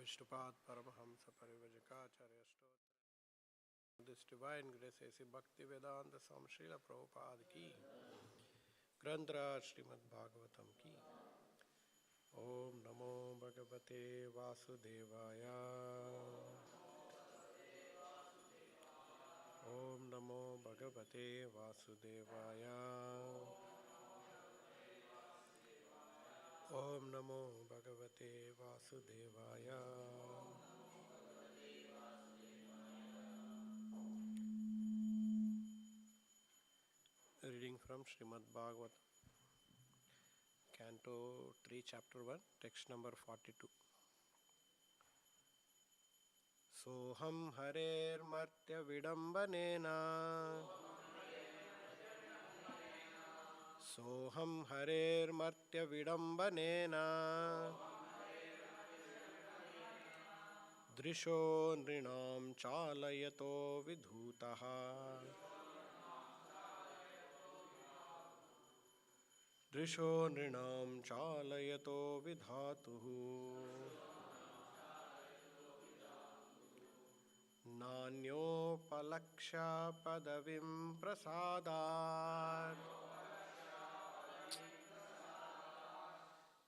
Ishtapad Paramahamsa Parivajakacarya Stotra. This divine grace is Bhakti Vedanta Swami Srila Prabhupada ki. Granth Srimad Bhagavatam ki. Om Namo Bhagavate Vasudevaya. Om Namo Bhagavate Vasudevaya. Om Namo Bhagavate Vasudevaya. Reading from Srimad Bhagavatam, Canto 3, Chapter 1, text number 42. Soham harer martya vidambanena. Soham harer martya vidambanena. Drisho nrinam chalayato vidhutaha. Drisho nrinam chalayato vidhatuhu. Nanyopalaksha padavim prasadat.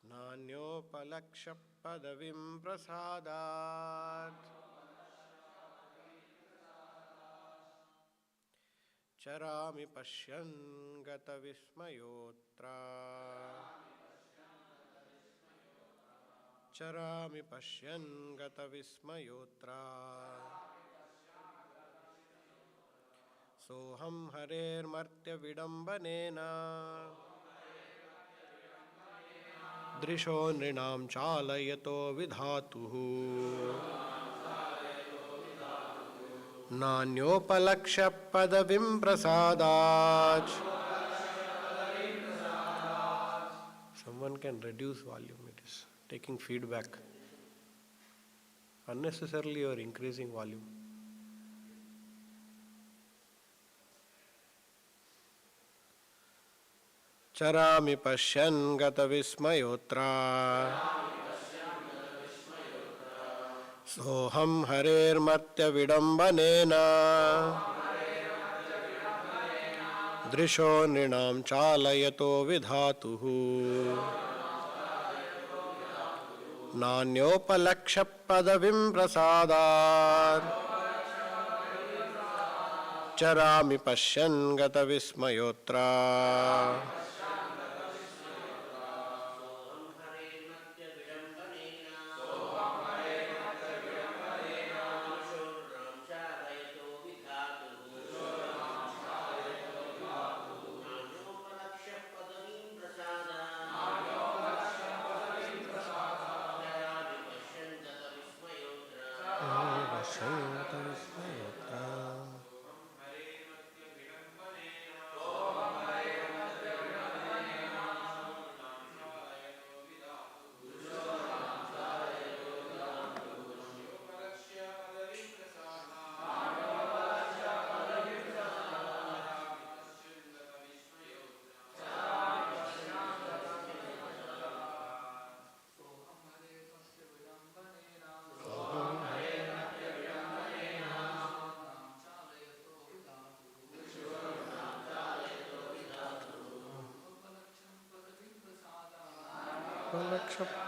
Nanyopalaksha padavim prasadat. Charami pashyan gata vismayotra. Charami pashyan gata vismayotra. Soham harer martya vidambanena. Drisho nrinam chalayato vidhatuhu. Nanyopalaksha padavim prasadat. Someone can reduce volume, it is taking feedback. Unnecessarily you are increasing volume. Charami pashyan gata vismayotra. Soham harer martya vidambanena. Drisho nrinam chalayato vidhatuhu. Nanyopalaksha padavim prasadat. Charami pashyan gata vismayotra.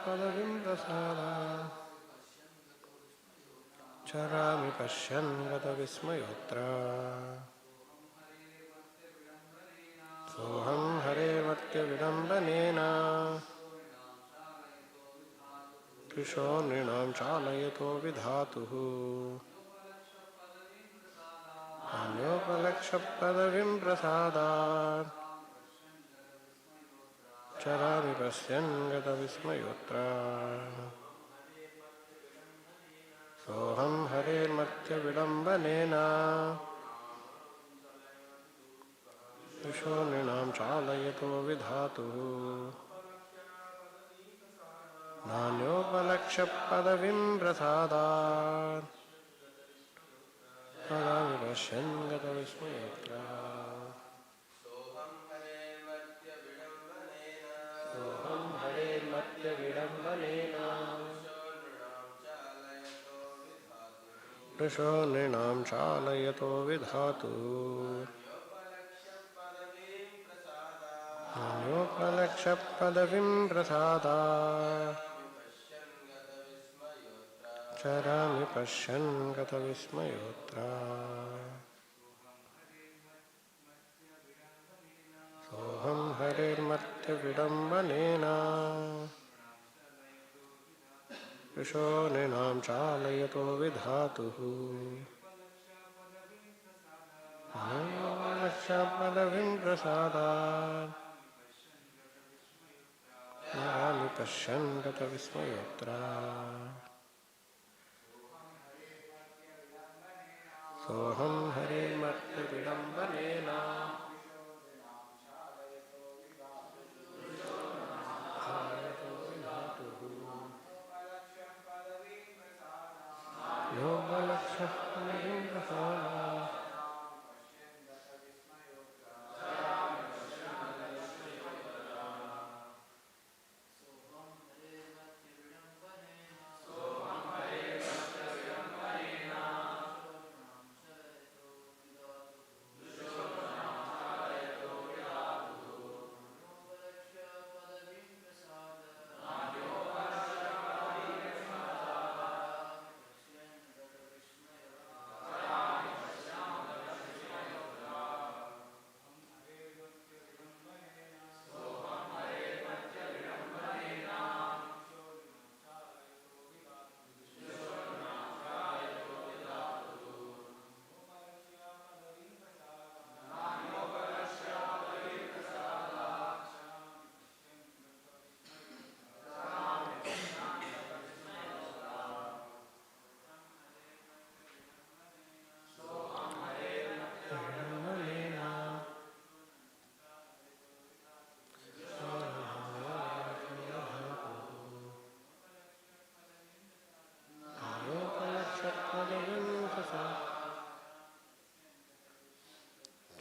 Padavim prasada. Charami pashyan gata vismayotra. Soham hare martya vidambanena. Drisho nrinam chalayato vidhatuhu. Nanyopalaksha padavim prasadat. Charami pashyan gata vismayotra. Soham harer martya vidambanena. Drisho nrinam chalayato vidhatuhu. Nanyopalaksha padavim prasadat. Charami pashyan gata vismayotra. Soham hare matya vidambanena. वृषो नृणां चालयतो विधातु नान्योपलक्ष्य पदवीं प्रसादा चरामि पश्यन् गतविस्मयोऽत्र सोऽहं हरेर्मर्त्यविडम्बनेन वृषो नृणां चालयतो विधातुः नान्योपलक्ष्य पदवीं प्रसादात् चरामि पश्यन् गतविस्मयोऽत्र सोऽहं हरेर्मर्त्यविडम्बनेन योगलक्ष्यः पदवीं प्रसादात्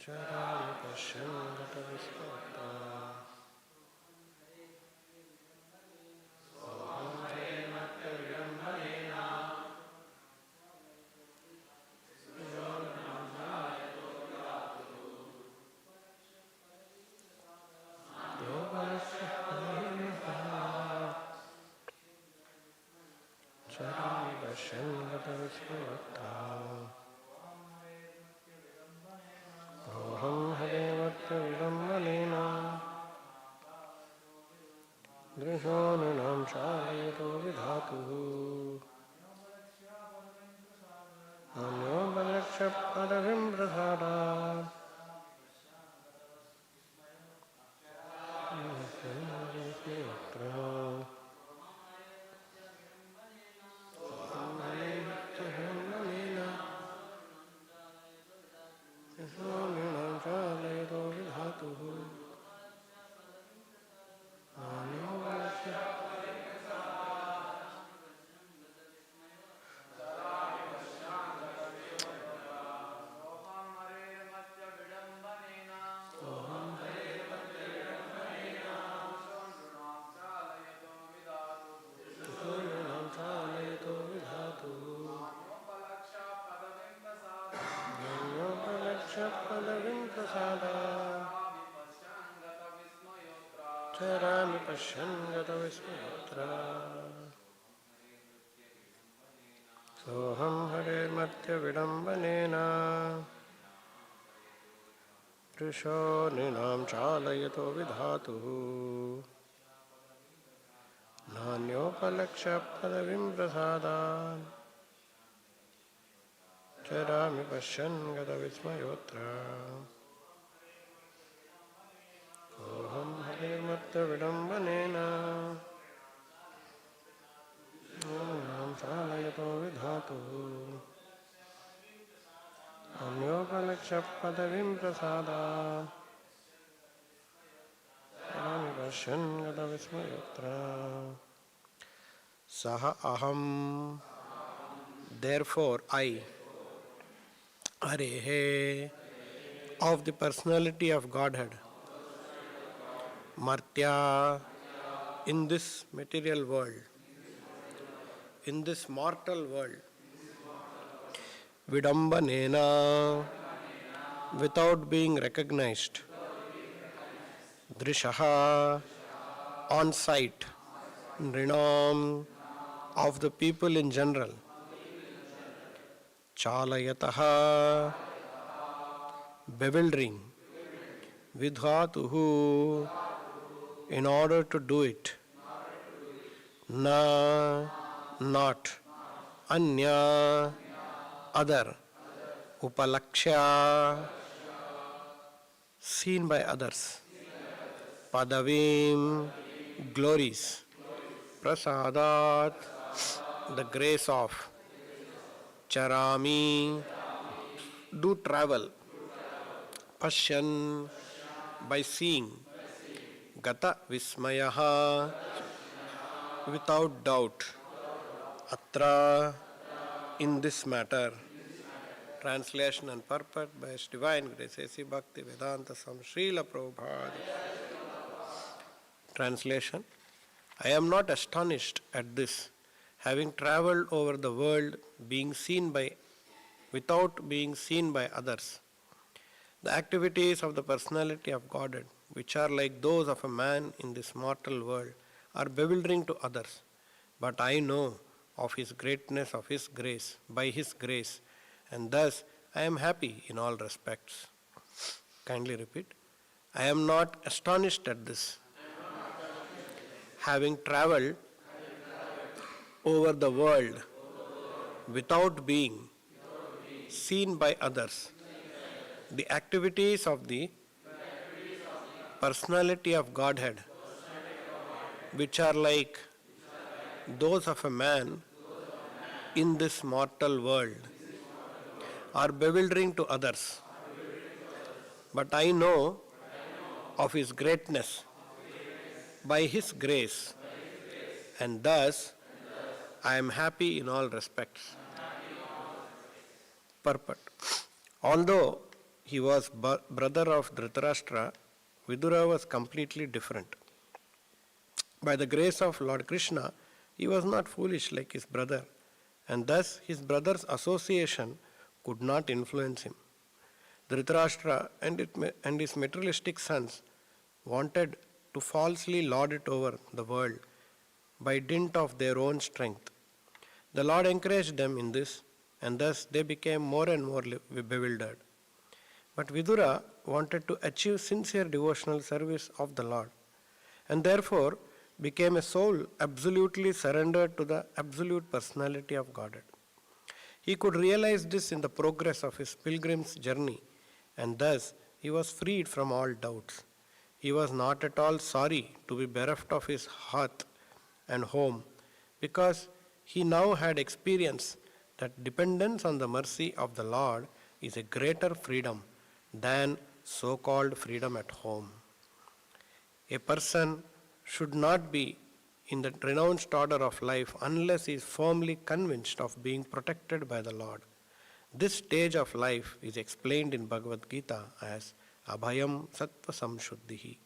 चरामि पश्यन् गतविस्मयोऽत्र सोऽहं हरेर्मर्त्यविडम्बनेन योगलक्ष्यः पदवीं प्रसादात् चरामि पश्यन् गतविस्मयोऽत्र सोऽहं हरेर्मर्त्यविडम्बनेन दृशो नृणां चालयतो विधातुः नान्योपलक्ष्य पदवीं प्रसादात् चालयतो विधातुः चालयतो विधातुः नान्योपलक्ष्य पदवीं प्रसादात् चरामि पश्यन् गतविस्मयोऽत्र सोऽहं हरेर्मर्त्यविडम्बनेन वृषो नृणां चालयतो विधातुः नान्योपलक्ष्य पदवीं प्रसादात् चरामि पश्यन् गतविस्मयोऽत्र सोऽहं हरेर्मर्त्यविडम्बनेन नृणां चालयतो विधातुः नान्योपलक्ष्य पदवीं प्रसादात् चरामि पश्यन् गतविस्मयोऽत्र सः अहं therefore I Harehe of the personality of Godhead Martya in this material world, in this mortal world, vidambanena, without being recognized, drishaha, on sight, nrinam, of the people in general, chalayataha, bewildering, vidhatuhu, in order to do it, na, not, anya, other, upalakshya, seen by others, padavim, glories, prasadat, the grace of, charami, do travel, pashyan, by seeing, gata vismayaha, without doubt, atra, in this matter. Translation and purport by His Divine Grace A.C. Bhakti Vedanta Swami Srila Prabhupada. Translation: I am not astonished at this, having travelled over the world, without being seen by others. The activities of the Personality of Godhead, which are like those of a man in this mortal world, are bewildering to others. But I know of His greatness, of His grace, by His grace, and thus I am happy in all respects. Kindly repeat. I am not astonished at this, having travelled over the world without being seen by others. The activities of the Personality of Godhead, which are like those of a man in this mortal world, are bewildering to others. But I know of His greatness by His grace, and thus I am happy in all respects. Purport. Although he was brother of Dhritarashtra, Vidura was completely different. By the grace of Lord Krishna, he was not foolish like his brother, and thus his brother's association could not influence him. Dhritarashtra and his materialistic sons wanted to falsely lord it over the world by dint of their own strength. The Lord encouraged them in this, and thus they became more and more bewildered. But Vidura wanted to achieve sincere devotional service of the Lord, and therefore became a soul absolutely surrendered to the absolute Personality of Godhead. He could realize this in the progress of his pilgrim's journey, and thus he was freed from all doubts. He was not at all sorry to be bereft of his hearth and home, because he now had experienced that dependence on the mercy of the Lord is a greater freedom than so-called freedom at home. A person should not be in the renounced order of life unless he is firmly convinced of being protected by the Lord. This stage of life is explained in Bhagavad Gita as Abhayam Sattva Samshuddhihi.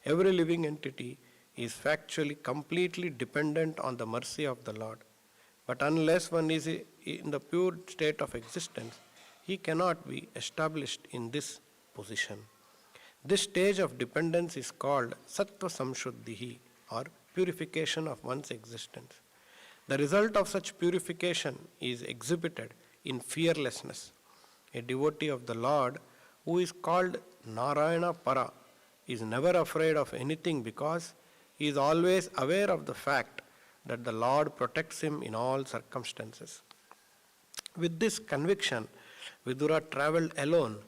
Every living entity is factually completely dependent on the mercy of the Lord. But unless one is in the pure state of existence, he cannot be established in this position. This stage of dependence is called Sattva Samshuddhihi, or purification of one's existence. The result of such purification is exhibited in fearlessness. A devotee of the Lord who is called Narayana Para is never afraid of anything because he is always aware of the fact that the Lord protects him in all circumstances. With this conviction, Vidura travelled alone,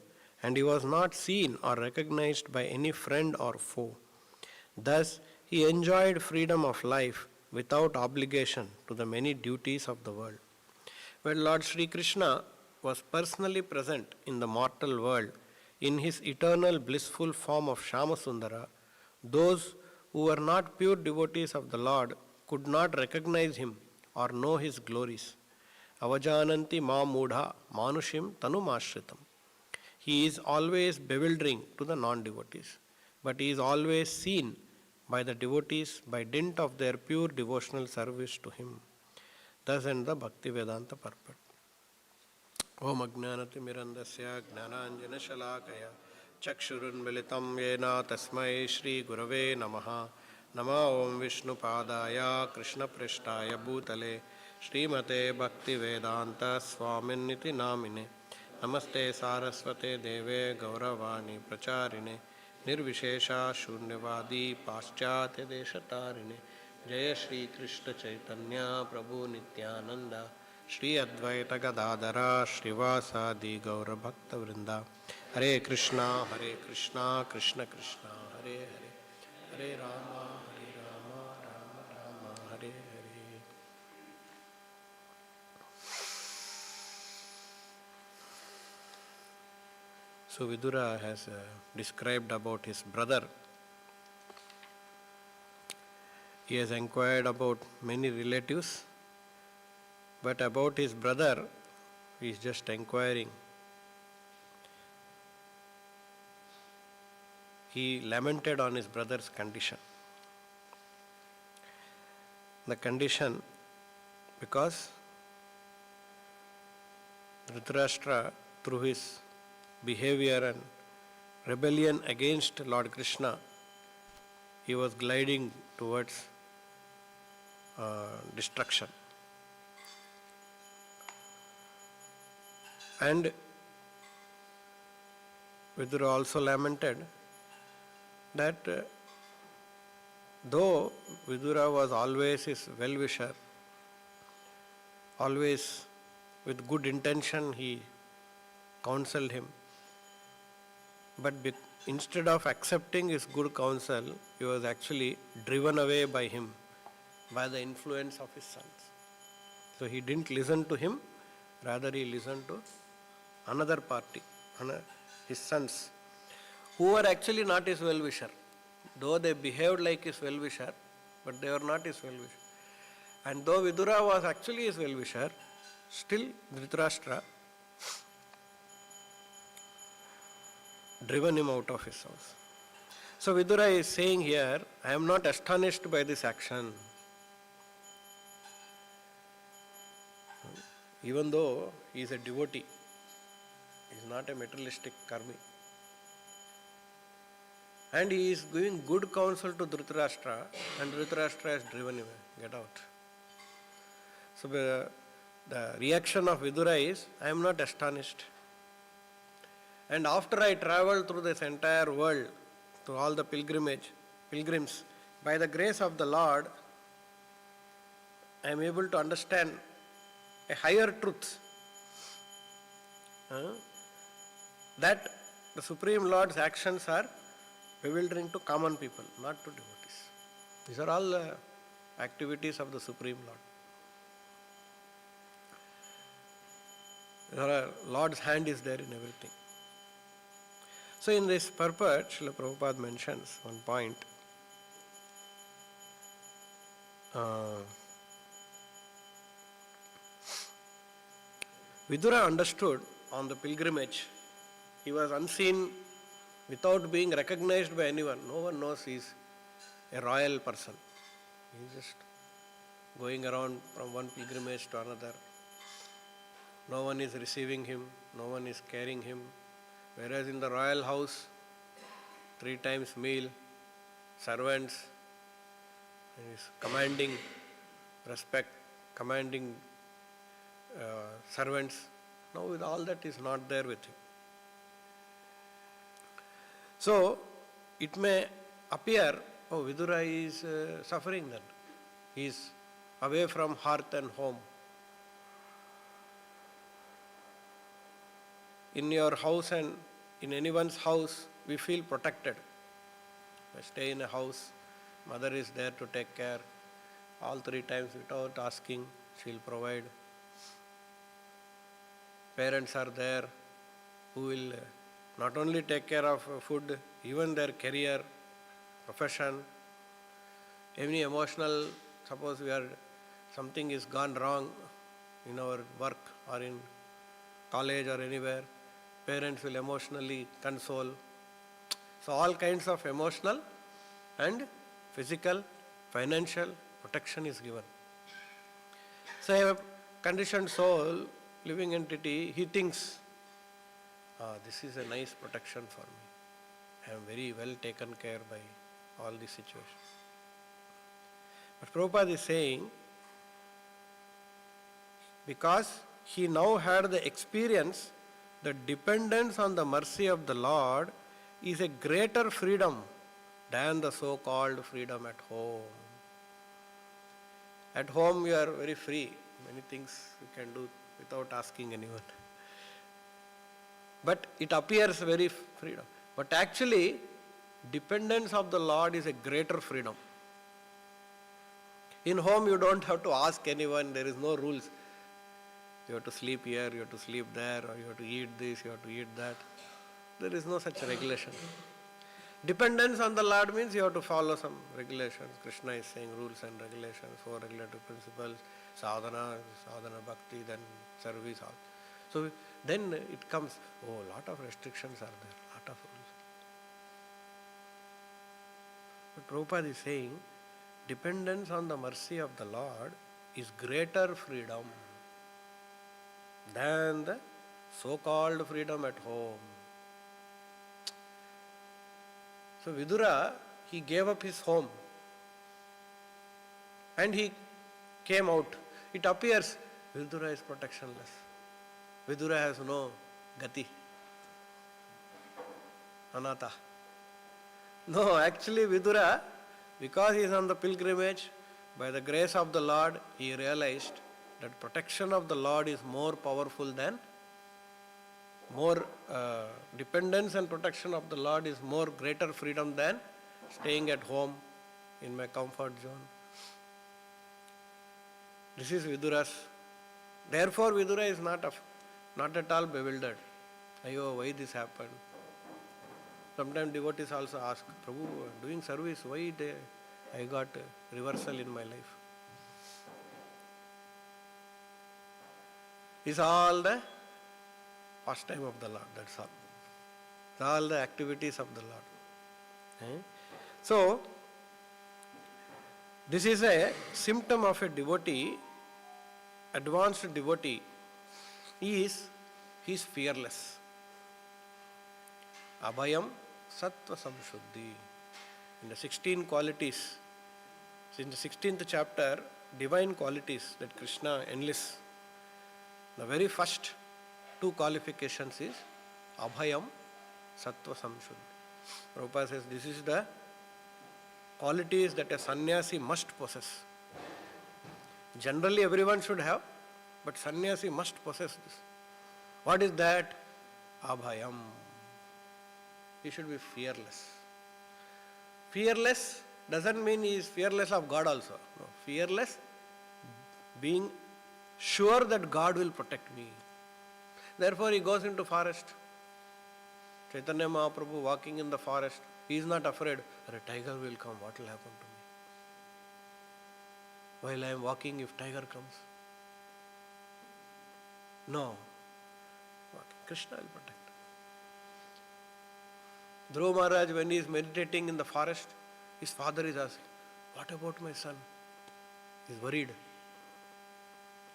and he was not seen or recognized by any friend or foe. Thus, he enjoyed freedom of life without obligation to the many duties of the world. When Lord Sri Krishna was personally present in the mortal world in his eternal blissful form of Shyamasundara, those who were not pure devotees of the Lord could not recognize him or know his glories. Avajananti ma mudha manushim tanumashritam. He is always bewildering to the non-devotees, but he is always seen by the devotees by dint of their pure devotional service to him. Thus ends the Bhakti Vedanta purport. Om Ajnanatimirandasya Gnananjana Shalakaya Chakshurunmilitam Yena Tasmai Shri Gurave Namaha Nama Om Vishnu Padaya Krishna Prishtaya Bhutale Srimate Bhakti Vedanta Swaminiti Namine Namaste Saraswate Deve Gauravani Pracharine Nirvishesha Shunyavadi Paschatya Deshatarine Jaya Shri Krishna Chaitanya Prabhu Nityananda Shri Advaita Gadadara Srivasadi Gaura Bhakta Vrinda Hare Krishna Krishna Krishna Hare Hare Hare Rama Rama Rama Hare Hare. So Vidura has described about his brother. He has inquired about many relatives, but about his brother he is just inquiring. He lamented on his brother's condition. The condition because Dhritarashtra, through his behavior and rebellion against Lord Krishna, he was gliding towards destruction. And Vidura also lamented that though Vidura was always his well-wisher, always with good intention he counseled him, but instead of accepting his good counsel, he was actually driven away by him, by the influence of his sons. So he didn't listen to him, rather he listened to another party, his sons, who were actually not his well-wisher. Though they behaved like his well-wisher, but they were not his well-wisher. And though Vidura was actually his well-wisher, still Dhritarashtra driven him out of his house. So Vidura is saying here, I am not astonished by this action. Even though he is a devotee, he is not a materialistic karmi. And he is giving good counsel to Dhritarashtra, and Dhritarashtra has driven him, get out. So the reaction of Vidura is, I am not astonished. And after I traveled through this entire world, through all the pilgrims, by the grace of the Lord, I am able to understand a higher truth. That the Supreme Lord's actions are bewildering to common people, not to devotees. These are all activities of the Supreme Lord. The Lord's hand is there in everything. So in this purport, Srila Prabhupada mentions one point. Vidura understood on the pilgrimage, he was unseen without being recognized by anyone. No one knows he is a royal person. He is just going around from one pilgrimage to another. No one is receiving him, no one is carrying him. Whereas in the royal house, 3 times meal, servants, he is commanding respect, commanding servants. Now with all that is not there with him. So it may appear, oh, Vidura is suffering then. He is away from hearth and home. In your house and in anyone's house, we feel protected. I stay in a house, mother is there to take care. All 3 times without asking, she will provide. Parents are there who will not only take care of food, even their career, profession, any emotional, suppose something is gone wrong in our work or in college or anywhere, parents will emotionally console. So all kinds of emotional and physical, financial protection is given. So a conditioned soul living entity, he thinks, this is a nice protection for me. I am very well taken care by all these situations. But Prabhupada is saying, because he now had the experience that dependence on the mercy of the Lord is a greater freedom than the so-called freedom at home. At home you are very free. Many things you can do without asking anyone. But it appears very freedom. But actually, dependence of the Lord is a greater freedom. In home you don't have to ask anyone, there is no rules. You have to sleep here, you have to sleep there, or you have to eat this, you have to eat that. There is no such regulation. Dependence on the Lord means you have to follow some regulations. Krishna is saying rules and regulations, 4 regulatory principles, sadhana, bhakti, then service. All. So then it comes, lot of restrictions are there, lot of rules. But Prabhupada is saying, dependence on the mercy of the Lord is greater freedom than the so-called freedom at home. So Vidura, he gave up his home and he came out. It appears Vidura is protectionless. Vidura has no gati, anata. No, actually Vidura, because he is on the pilgrimage, by the grace of the Lord, he realized that protection of the Lord is more powerful than, dependence and protection of the Lord is more greater freedom than staying at home in my comfort zone. This is Vidura's. Therefore Vidura is not at all bewildered. Ayo, why this happened? Sometimes devotees also ask, Prabhu, doing service, why I got reversal in my life? It's all the pastime of the Lord, that's all. It's all the activities of the Lord. So, this is a symptom of a devotee, advanced devotee. He is fearless. Abhayam sattva samshuddhi. In the 16 qualities, in the 16th chapter, divine qualities that Krishna enlists, the very first 2 qualifications is Abhayam sattva samshuddhi. Prabhupada says this is the qualities that a sannyasi must possess. Generally everyone should have, but sannyasi must possess this. What is that? Abhayam. He should be fearless. Fearless doesn't mean he is fearless of God also. No, fearless, being sure that God will protect me. Therefore he goes into forest. Chaitanya Mahaprabhu walking in the forest, he is not afraid, a tiger will come, what will happen to me? While I am walking, if tiger comes? No. Krishna will protect. Dhruva Maharaj, when he is meditating in the forest, his father is asking, what about my son? He is worried.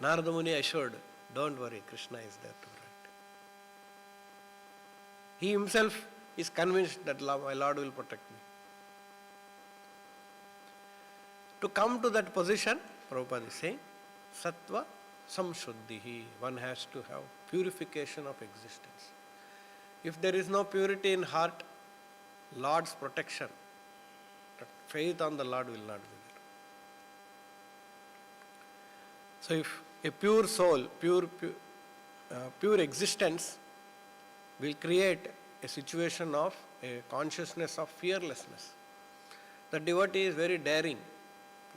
Narada Muni assured, don't worry, Krishna is there to protect. He himself is convinced that my Lord will protect me. To come to that position, Prabhupada is saying, Sattva Samshuddhihi. One has to have purification of existence. If there is no purity in heart, Lord's protection, faith on the Lord will not be there. So if a pure soul, pure existence will create a situation of a consciousness of fearlessness. The devotee is very daring,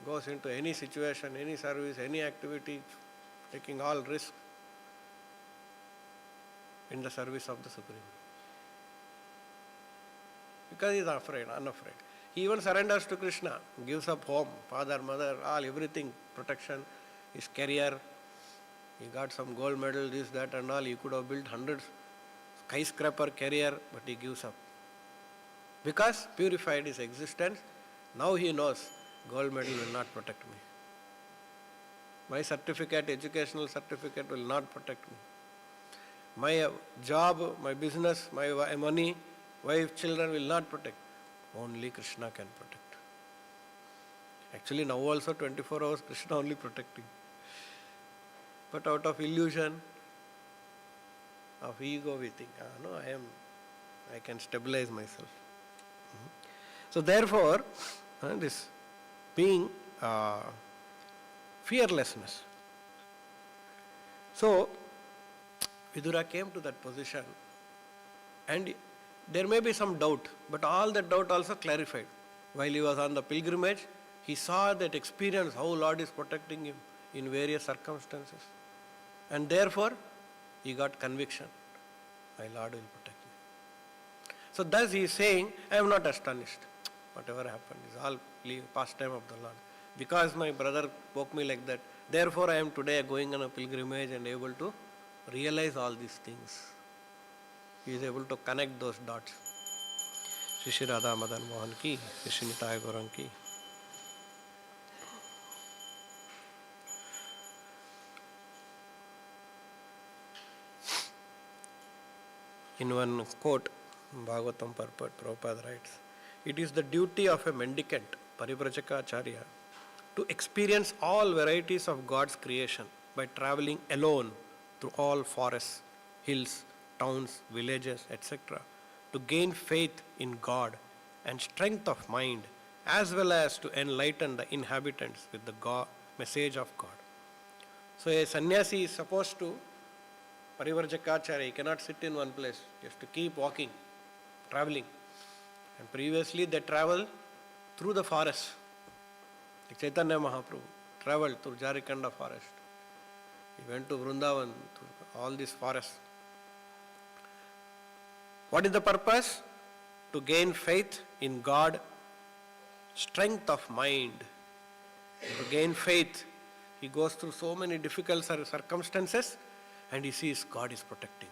goes into any situation, any service, any activity, taking all risks in the service of the Supreme. Because he is unafraid. He even surrenders to Krishna, gives up home, father, mother, all, everything, protection, his career. He got some gold medal, this, that and all. He could have built hundreds, skyscraper career, but he gives up. Because purified his existence, now he knows gold medal will not protect me. My certificate, educational certificate will not protect me. My job, my business, my money, wife, children will not protect. Only Krishna can protect. Actually now also 24 hours Krishna only protecting. But out of illusion, of ego we think, no, I can stabilize myself. So therefore, this being fearlessness. So Vidura came to that position, and there may be some doubt, but all that doubt also clarified. While he was on the pilgrimage, he saw that experience, how Lord is protecting him in various circumstances. And therefore, he got conviction. My Lord will protect me. So thus he is saying, I am not astonished. Whatever happened is all pastime of the Lord. Because my brother spoke me like that, therefore I am today going on a pilgrimage and able to realize all these things. He is able to connect those dots. Shri Shri Radha Madan Mohan ki, Shri Shri Nitai Gaurang ki. In one quote, Bhagavatam purport, Prabhupada writes, it is the duty of a mendicant, Parivrajaka Acharya, to experience all varieties of God's creation by traveling alone through all forests, hills, towns, villages, etc., to gain faith in God and strength of mind, as well as to enlighten the inhabitants with the message of God. So a sannyasi is supposed to, Parivarjakacharya, he cannot sit in one place, he has to keep walking, traveling. And previously they traveled through the forest. Like Chaitanya Mahaprabhu traveled through Jharikanda forest. He went to Vrindavan, through all these forests. What is the purpose? To gain faith in God, strength of mind. To gain faith, he goes through so many difficult circumstances and he sees God is protecting.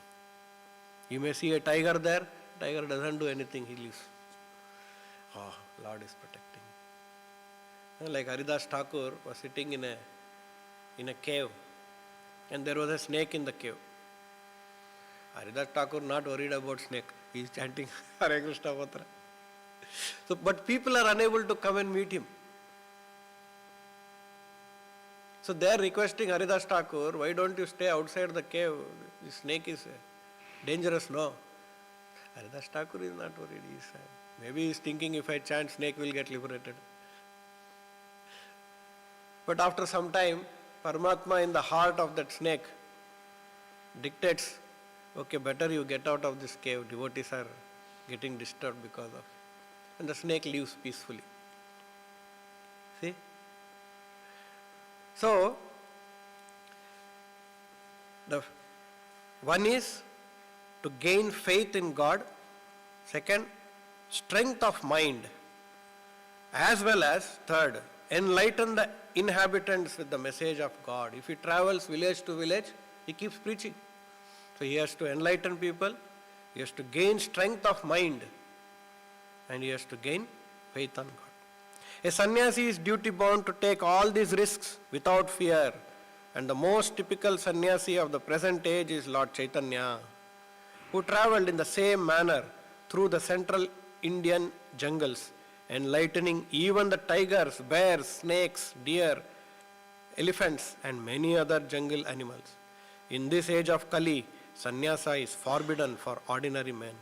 You may see a tiger there, tiger doesn't do anything, he leaves. Lord is protecting. Like Haridas Thakur was sitting in a cave and there was a snake in the cave. Haridas Thakur not worried about snake. He is chanting Hare Krishna Mantra. So, but people are unable to come and meet him. So they are requesting Haridas Thakur, why don't you stay outside the cave? The snake is dangerous, no? Haridas Thakur is not worried. Maybe he is thinking if I chant, snake will get liberated. But after some time, Paramatma in the heart of that snake dictates, okay, better you get out of this cave, devotees are getting disturbed because of it. And the snake leaves peacefully. See? So, the one is to gain faith in God, second, strength of mind, as well as third, enlighten the inhabitants with the message of God. If he travels village to village, he keeps preaching. So he has to enlighten people, he has to gain strength of mind, and he has to gain faith on God. A sannyasi is duty bound to take all these risks without fear, and the most typical sannyasi of the present age is Lord Chaitanya, who travelled in the same manner through the central Indian jungles, enlightening even the tigers, bears, snakes, deer, elephants, and many other jungle animals. In this age of Kali, sannyasa is forbidden for ordinary men.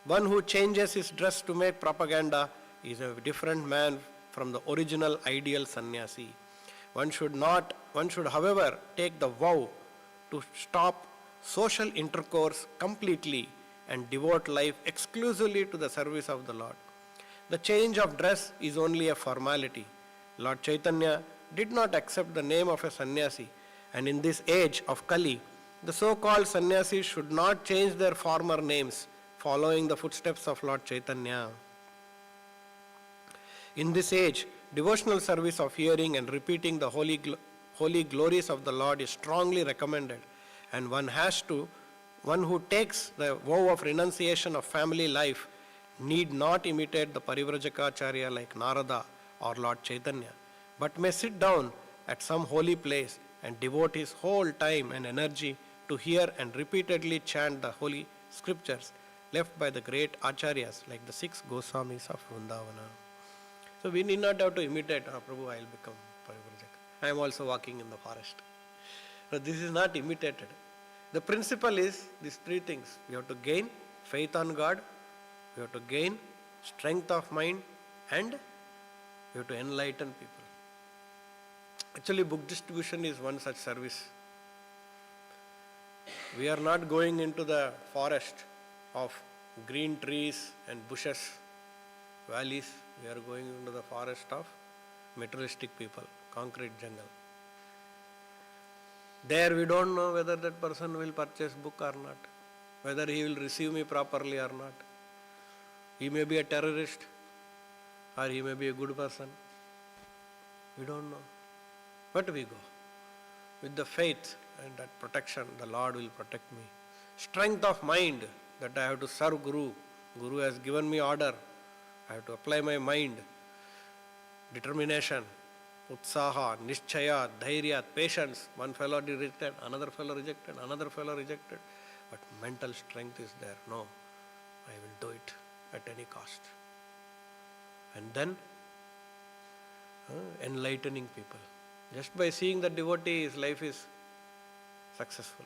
One who changes his dress to make propaganda is a different man from the original ideal sannyasi. One should however take the vow to stop social intercourse completely and devote life exclusively to the service of the Lord. The change of dress is only a formality. Lord Chaitanya did not accept the name of a sannyasi, and in this age of Kali, the so-called sannyasis should not change their former names, following the footsteps of Lord Chaitanya. In this age, devotional service of hearing and repeating the holy glories of the Lord is strongly recommended, and one who takes the vow of renunciation of family life need not imitate the Parivrajaka like Narada or Lord Chaitanya, but may sit down at some holy place and devote his whole time and energy to hear and repeatedly chant the holy scriptures left by the great acharyas like the 6 Goswamis of Vrindavana. So we need not have to imitate, Prabhu, I will become Parivrajak. I am also walking in the forest. So this is not imitated. The principle is these three things. We have to gain faith on God, we have to gain strength of mind, and we have to enlighten people. Actually, book distribution is one such service. We are not going into the forest of green trees and bushes, valleys. We are going into the forest of materialistic people, concrete jungle. There we don't know whether that person will purchase book or not, whether he will receive me properly or not. He may be a terrorist or he may be a good person. We don't know. But we go. With the faith and that protection, the Lord will protect me. Strength of mind that I have to serve Guru. Guru has given me order. I have to apply my mind. Determination, utsaha, nischaya, dhairya, patience. One fellow rejected, another fellow rejected, another fellow rejected. But mental strength is there. No, I will do it at any cost. And then enlightening people. Just by seeing the devotee, his life is successful.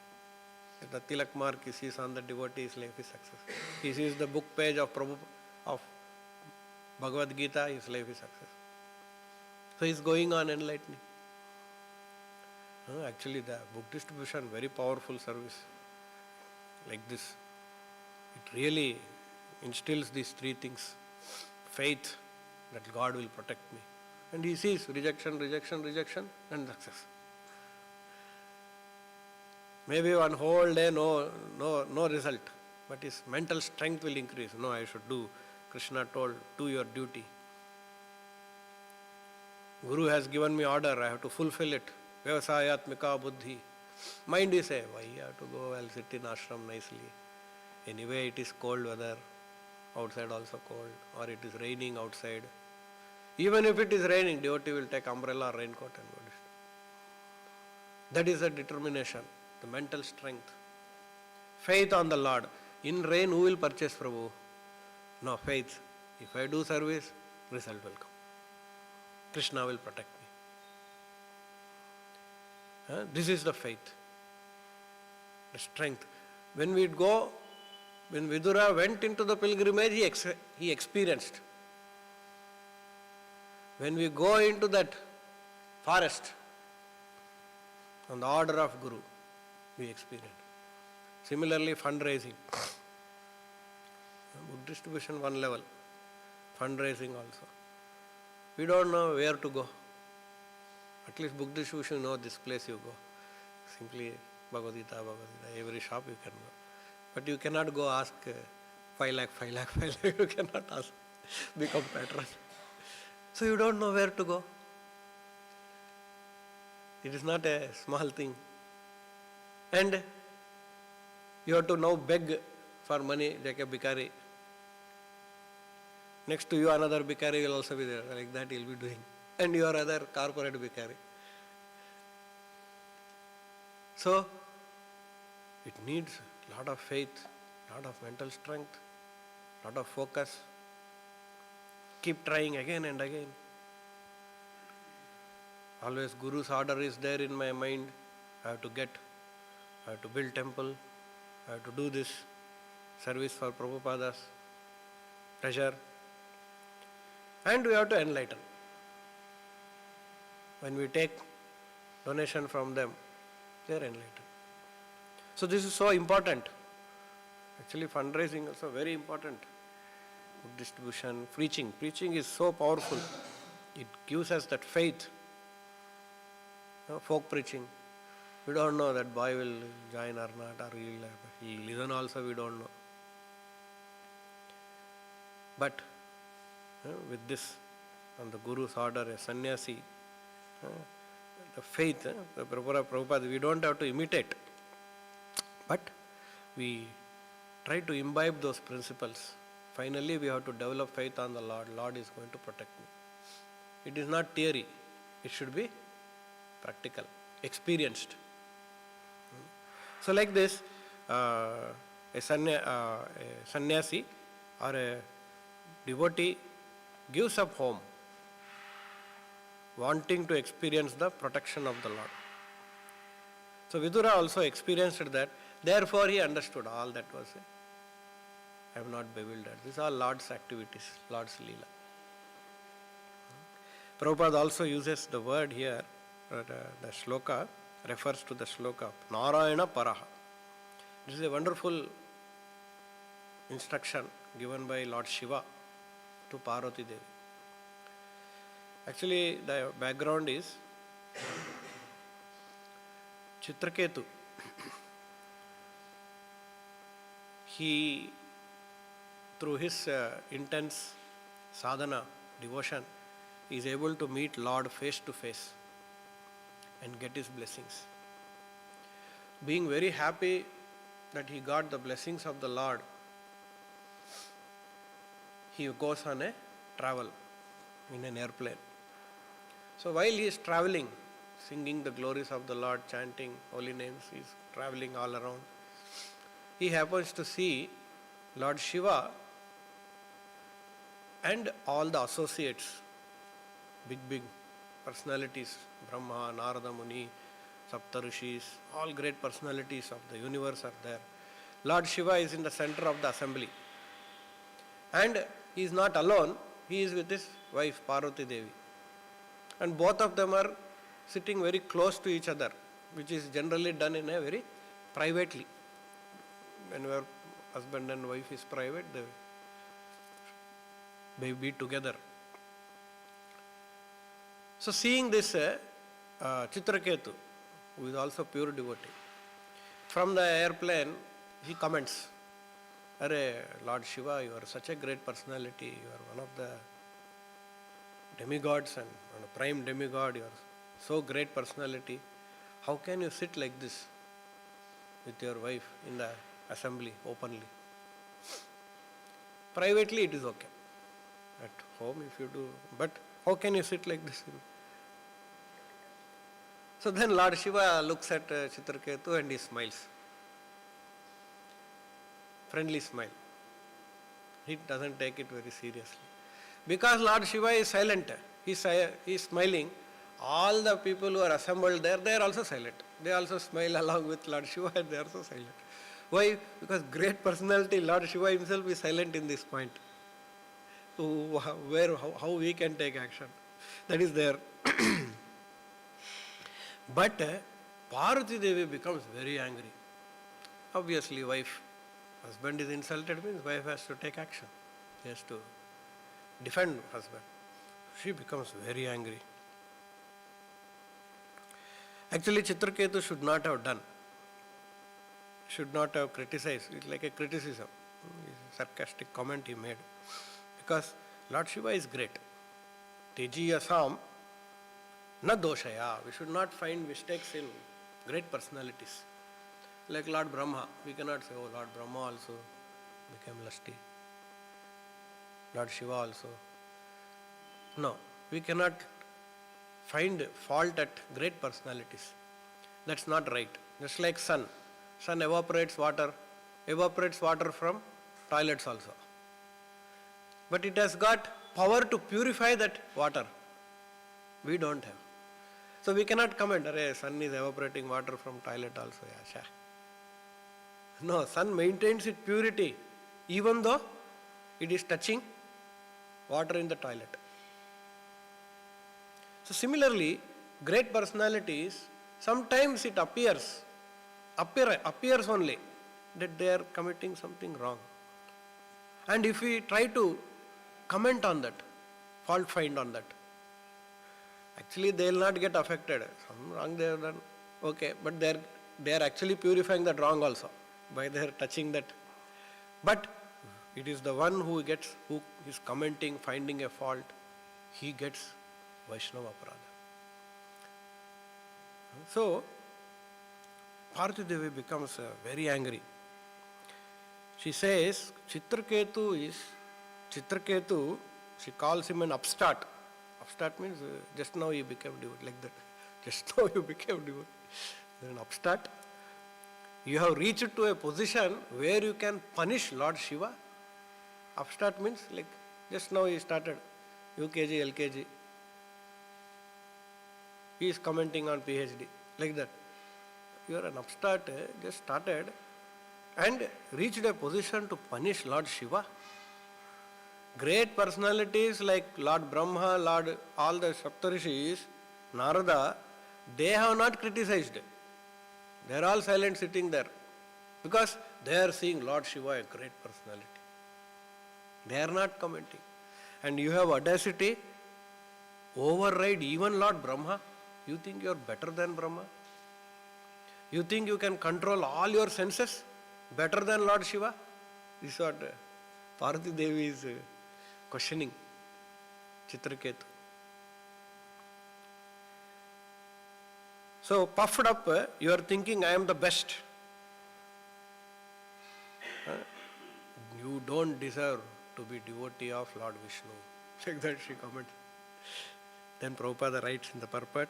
The tilak mark he sees on the devotee, his life is successful. He sees the book page of Bhagavad Gita, his life is successful. So he is going on enlightening. Actually, the book distribution, very powerful service. Like this, it really instills these three things. Faith that God will protect me. And he sees rejection, rejection, rejection, and success. Maybe one whole day no result, but his mental strength will increase. No, I should do. Krishna told, do your duty. Guru has given me order, I have to fulfill it. Vyavasayatmika buddhi. Mind is say, why I have to go, I'll sit in ashram nicely. Anyway, it is cold weather, outside also cold, or it is raining outside. Even if it is raining, devotee will take umbrella, raincoat and go. That is the determination, the mental strength. Faith on the Lord. In rain, who will purchase Prabhu? No, faith. If I do service, result will come. Krishna will protect me. This is the faith, the strength. When Vidura went into the pilgrimage, he experienced. When we go into that forest, on the order of Guru, we experience. Similarly, fundraising. Book distribution one level, fundraising also. We don't know where to go. At least book distribution, you know this place you go. Simply Bhagavad Gita, every shop you can go. But you cannot go ask 5 lakh. You cannot ask, become patron. So you don't know where to go. It is not a small thing. And you have to now beg for money like a bhikari. Next to you another bhikari will also be there. Like that he will be doing. And your other corporate bhikari. So, it needs a lot of faith, lot of mental strength, lot of focus. Keep trying again and again. Always Guru's order is there in my mind. I have to build temple, I have to do this service for Prabhupada's pleasure. And we have to enlighten. When we take donation from them, they are enlightened. So this is so important. Actually, fundraising also very important. Distribution, preaching. Preaching is so powerful. It gives us that faith. Folk preaching. We don't know that boy will join or not, or he will listen also, we don't know. But with this, on the Guru's order, a sannyasi, the faith, the Prabhupada, we don't have to imitate. But we try to imbibe those principles. Finally, we have to develop faith on the Lord. Lord is going to protect me. It is not theory. It should be practical. experienced. So like this, a sannyasi or a devotee gives up home, wanting to experience the protection of the Lord. So Vidura also experienced that, therefore he understood all that was it. I am not bewildered. These are Lord's activities, Lord's Leela. Prabhupada also uses the word here, the shloka refers to the shloka, Narayana Paraha. This is a wonderful instruction given by Lord Shiva to Parvati Devi. Actually, the background is Chitraketu. He, through his intense sadhana, devotion, is able to meet Lord face to face and get his blessings. Being very happy that he got the blessings of the Lord, he goes on a travel in an airplane. So while he is traveling, singing the glories of the Lord, chanting holy names, he is traveling all around. He happens to see Lord Shiva and all the associates, big personalities, Brahma, Narada Muni, Saptarishis, all great personalities of the universe are there. Lord Shiva is in the center of the assembly. And he is not alone, he is with his wife Parvati Devi. And both of them are sitting very close to each other, which is generally done in a very privately. When your husband and wife is private, they may be together. So seeing this Chitraketu, who is also pure devotee, from the airplane he comments, Arey, Lord Shiva, you are such a great personality, you are one of the demigods and a prime demigod, you are so great personality. How can you sit like this with your wife in the assembly openly? Privately it is okay. At home if you do, but how can you sit like this? So then Lord Shiva looks at Chitraketu and he smiles. Friendly smile. He doesn't take it very seriously. Because Lord Shiva is silent, he is smiling. All the people who are assembled there, they are also silent. They also smile along with Lord Shiva and they are also silent. Why? Because great personality, Lord Shiva himself is silent in this point. So how we can take action? That is there. But Parvati Devi becomes very angry. Obviously, husband is insulted means wife has to take action. She has to defend husband. She becomes very angry. Actually, Chitraketu should not have done. Should not have criticized. It's like a criticism. It's a sarcastic comment he made. Because Lord Shiva is great. Tejiyasam na doshaya. We should not find mistakes in great personalities. Like Lord Brahma. We cannot say, oh, Lord Brahma also became lusty. Lord Shiva also. No. We cannot find fault at great personalities. That's not right. Just like sun. Sun evaporates water from toilets also. But it has got power to purify that water. We don't have. So we cannot comment, sun is evaporating water from toilet also. Yeah, no, sun maintains its purity even though it is touching water in the toilet. So similarly, great personalities, sometimes it appears only that they are committing something wrong. And if we try to comment on that, fault find on that, actually they will not get affected. Some wrong they have done, okay, but they are actually purifying that wrong also by their touching that. But it is the one who is commenting, finding a fault, he gets Vaishnava Aparadha. So, Parvati Devi becomes very angry. She says, Chitraketu, she calls him an upstart. Upstart means just now he became devotee, like that. Just now you became devotee. You're an upstart. You have reached to a position where you can punish Lord Shiva. Upstart means like just now he started UKG, LKG. He is commenting on PhD, like that. You are an upstart, just started and reached a position to punish Lord Shiva. Great personalities like Lord Brahma, Lord, all the Saptarishis, Narada, they have not criticized. They are all silent sitting there because they are seeing Lord Shiva a great personality. They are not commenting. And you have audacity, override even Lord Brahma. You think you are better than Brahma? You think you can control all your senses better than Lord Shiva? This is what Parvati Devi is questioning Chitraketu. So puffed up, you are thinking, I am the best. You don't deserve to be devotee of Lord Vishnu. Like that she comments. Then Prabhupada writes in the purport,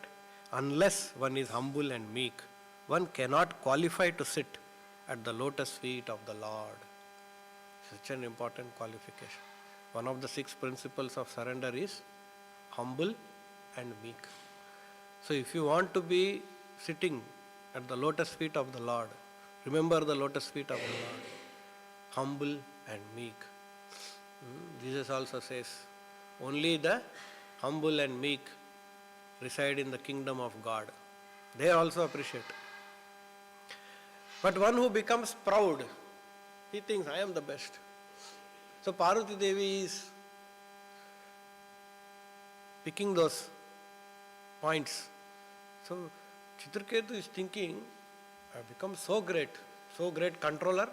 unless one is humble and meek, one cannot qualify to sit at the lotus feet of the Lord. Such an important qualification. One of the 6 principles of surrender is humble and meek. So if you want to be sitting at the lotus feet of the Lord, remember the lotus feet of the Lord, humble and meek. Jesus also says, only the humble and meek reside in the kingdom of God. They also appreciate. But one who becomes proud, he thinks, I am the best. So Parvati Devi is picking those points. So Chitraketu is thinking, I have become so great controller,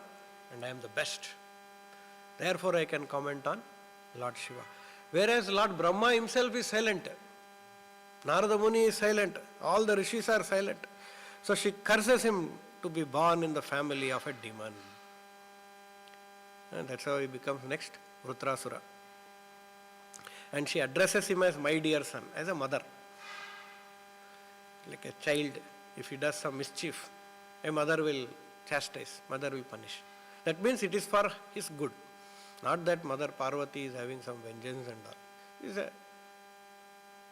and I am the best. Therefore I can comment on Lord Shiva. Whereas Lord Brahma himself is silent. Narada Muni is silent. All the rishis are silent. So she curses him to be born in the family of a demon. And that's how he becomes next Vrutrasura. And she addresses him as my dear son, as a mother. Like a child, if he does some mischief, a mother will chastise, mother will punish. That means it is for his good. Not that Mother Parvati is having some vengeance and all.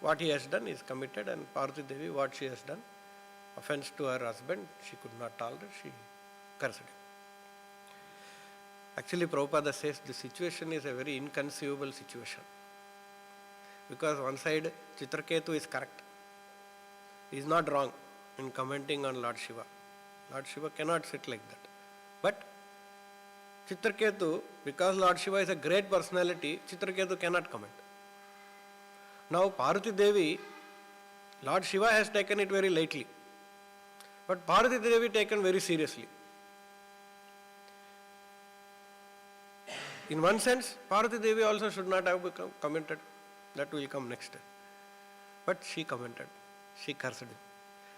What he has done is committed, and Parvati Devi, what she has done, offense to her husband, she could not tolerate, she cursed him. Actually, Prabhupada says the situation is a very inconceivable situation. Because one side, Chitraketu is correct. He is not wrong in commenting on Lord Shiva. Lord Shiva cannot sit like that. But Chitraketu, because Lord Shiva is a great personality, Chitraketu cannot comment. Now Parvati Devi, Lord Shiva has taken it very lightly. But Parvati Devi taken very seriously. In one sense, Parvati Devi also should not have commented. That will come next. But she commented. She cursed him.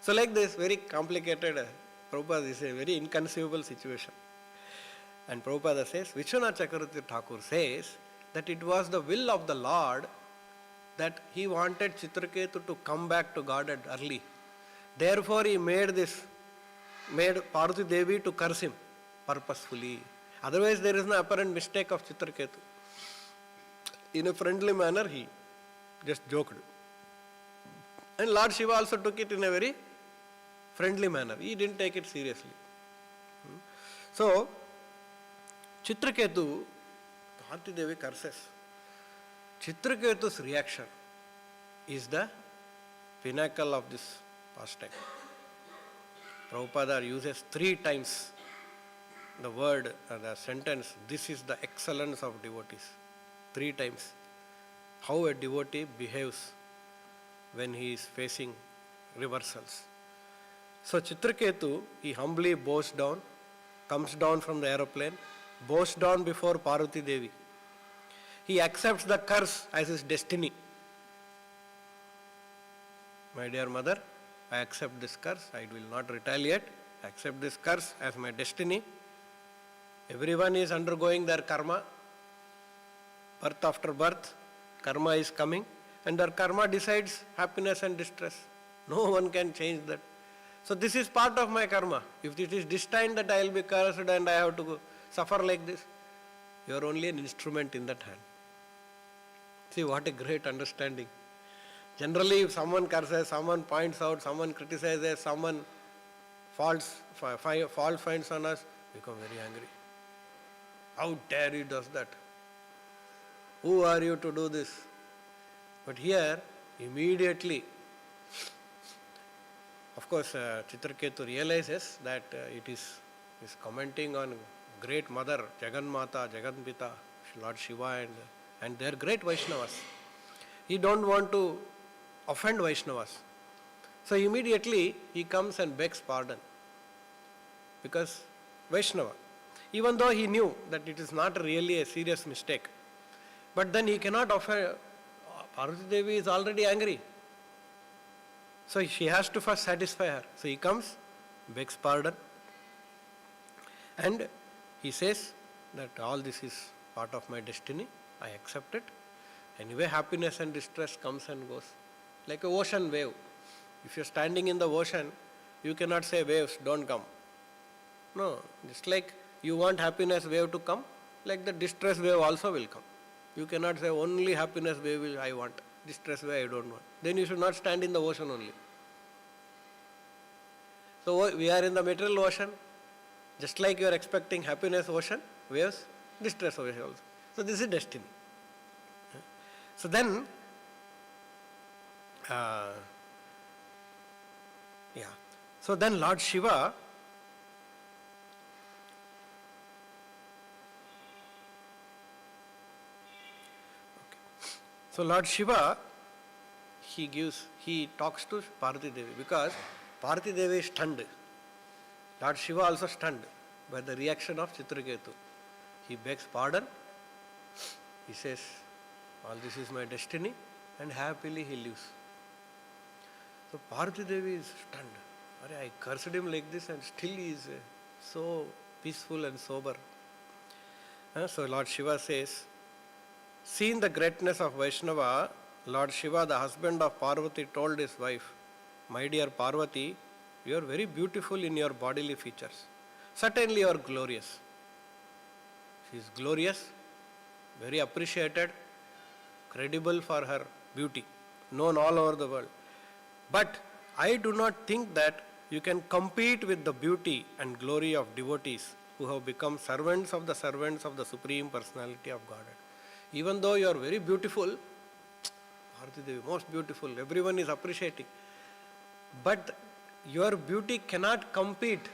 So like this, very complicated, Prabhupada is a very inconceivable situation. And Prabhupada says, Vishwanath Chakravarti Thakur says that it was the will of the Lord that he wanted Chitraketu to come back to Godhead early. Therefore he made Parvati Devi to curse him purposefully. Otherwise there is no apparent mistake of Chitraketu. In a friendly manner he just joked. And Lord Shiva also took it in a very friendly manner. He didn't take it seriously. So, Chitraketu, Parvati Devi curses. Chitraketu's reaction is the pinnacle of this pastime. Prabhupada uses 3 times the word, the sentence, this is the excellence of devotees. 3 times. How a devotee behaves when he is facing reversals. So Chitraketu, he humbly bows down, comes down from the aeroplane, bows down before Parvati Devi. He accepts the curse as his destiny. My dear mother, I accept this curse, I will not retaliate, I accept this curse as my destiny. Everyone is undergoing their karma, birth after birth, karma is coming, and their karma decides happiness and distress. No one can change that. So this is part of my karma. If it is destined that I will be cursed and I have to suffer like this, you are only an instrument in that hand. See what a great understanding. Generally, if someone curses, someone points out, someone criticizes, someone fault finds on us, we become very angry. How dare he does that? Who are you to do this? But here, immediately, of course, Chitraketu realizes that it is commenting on great mother, Jaganmata, Jaganpita, Lord Shiva, and they are great Vaishnavas. He don't want to offend Vaishnavas. So immediately he comes and begs pardon. Because Vaishnava, even though he knew that it is not really a serious mistake, but then he cannot offend. Parvati Devi is already angry. So she has to first satisfy her. So he comes, begs pardon, and he says that all this is part of my destiny, I accept it. Anyway, happiness and distress comes and goes. Like an ocean wave. If you are standing in the ocean, you cannot say waves, don't come. No, just like you want happiness wave to come, like the distress wave also will come. You cannot say only happiness wave I want, distress wave I don't want. Then you should not stand in the ocean only. So we are in the material ocean, just like you are expecting happiness ocean, waves, distress wave also. So this is destiny. So then, so then Lord Shiva So Lord Shiva, he talks to Parvati Devi because Parvati Devi is stunned. Lord Shiva also stunned by the reaction of Chitraketu. He begs pardon. He says, all this is my destiny, and happily he lives. So Parvati Devi is stunned. I cursed him like this and still he is so peaceful and sober. So Lord Shiva says, seeing the greatness of Vaishnava, Lord Shiva, the husband of Parvati, told his wife, my dear Parvati, you are very beautiful in your bodily features. Certainly you are glorious. She is glorious, very appreciated, credible for her beauty, known all over the world. But I do not think that you can compete with the beauty and glory of devotees who have become servants of the Supreme Personality of Godhead. Even though you are very beautiful, Bharati Devi, most beautiful, everyone is appreciating. But your beauty cannot compete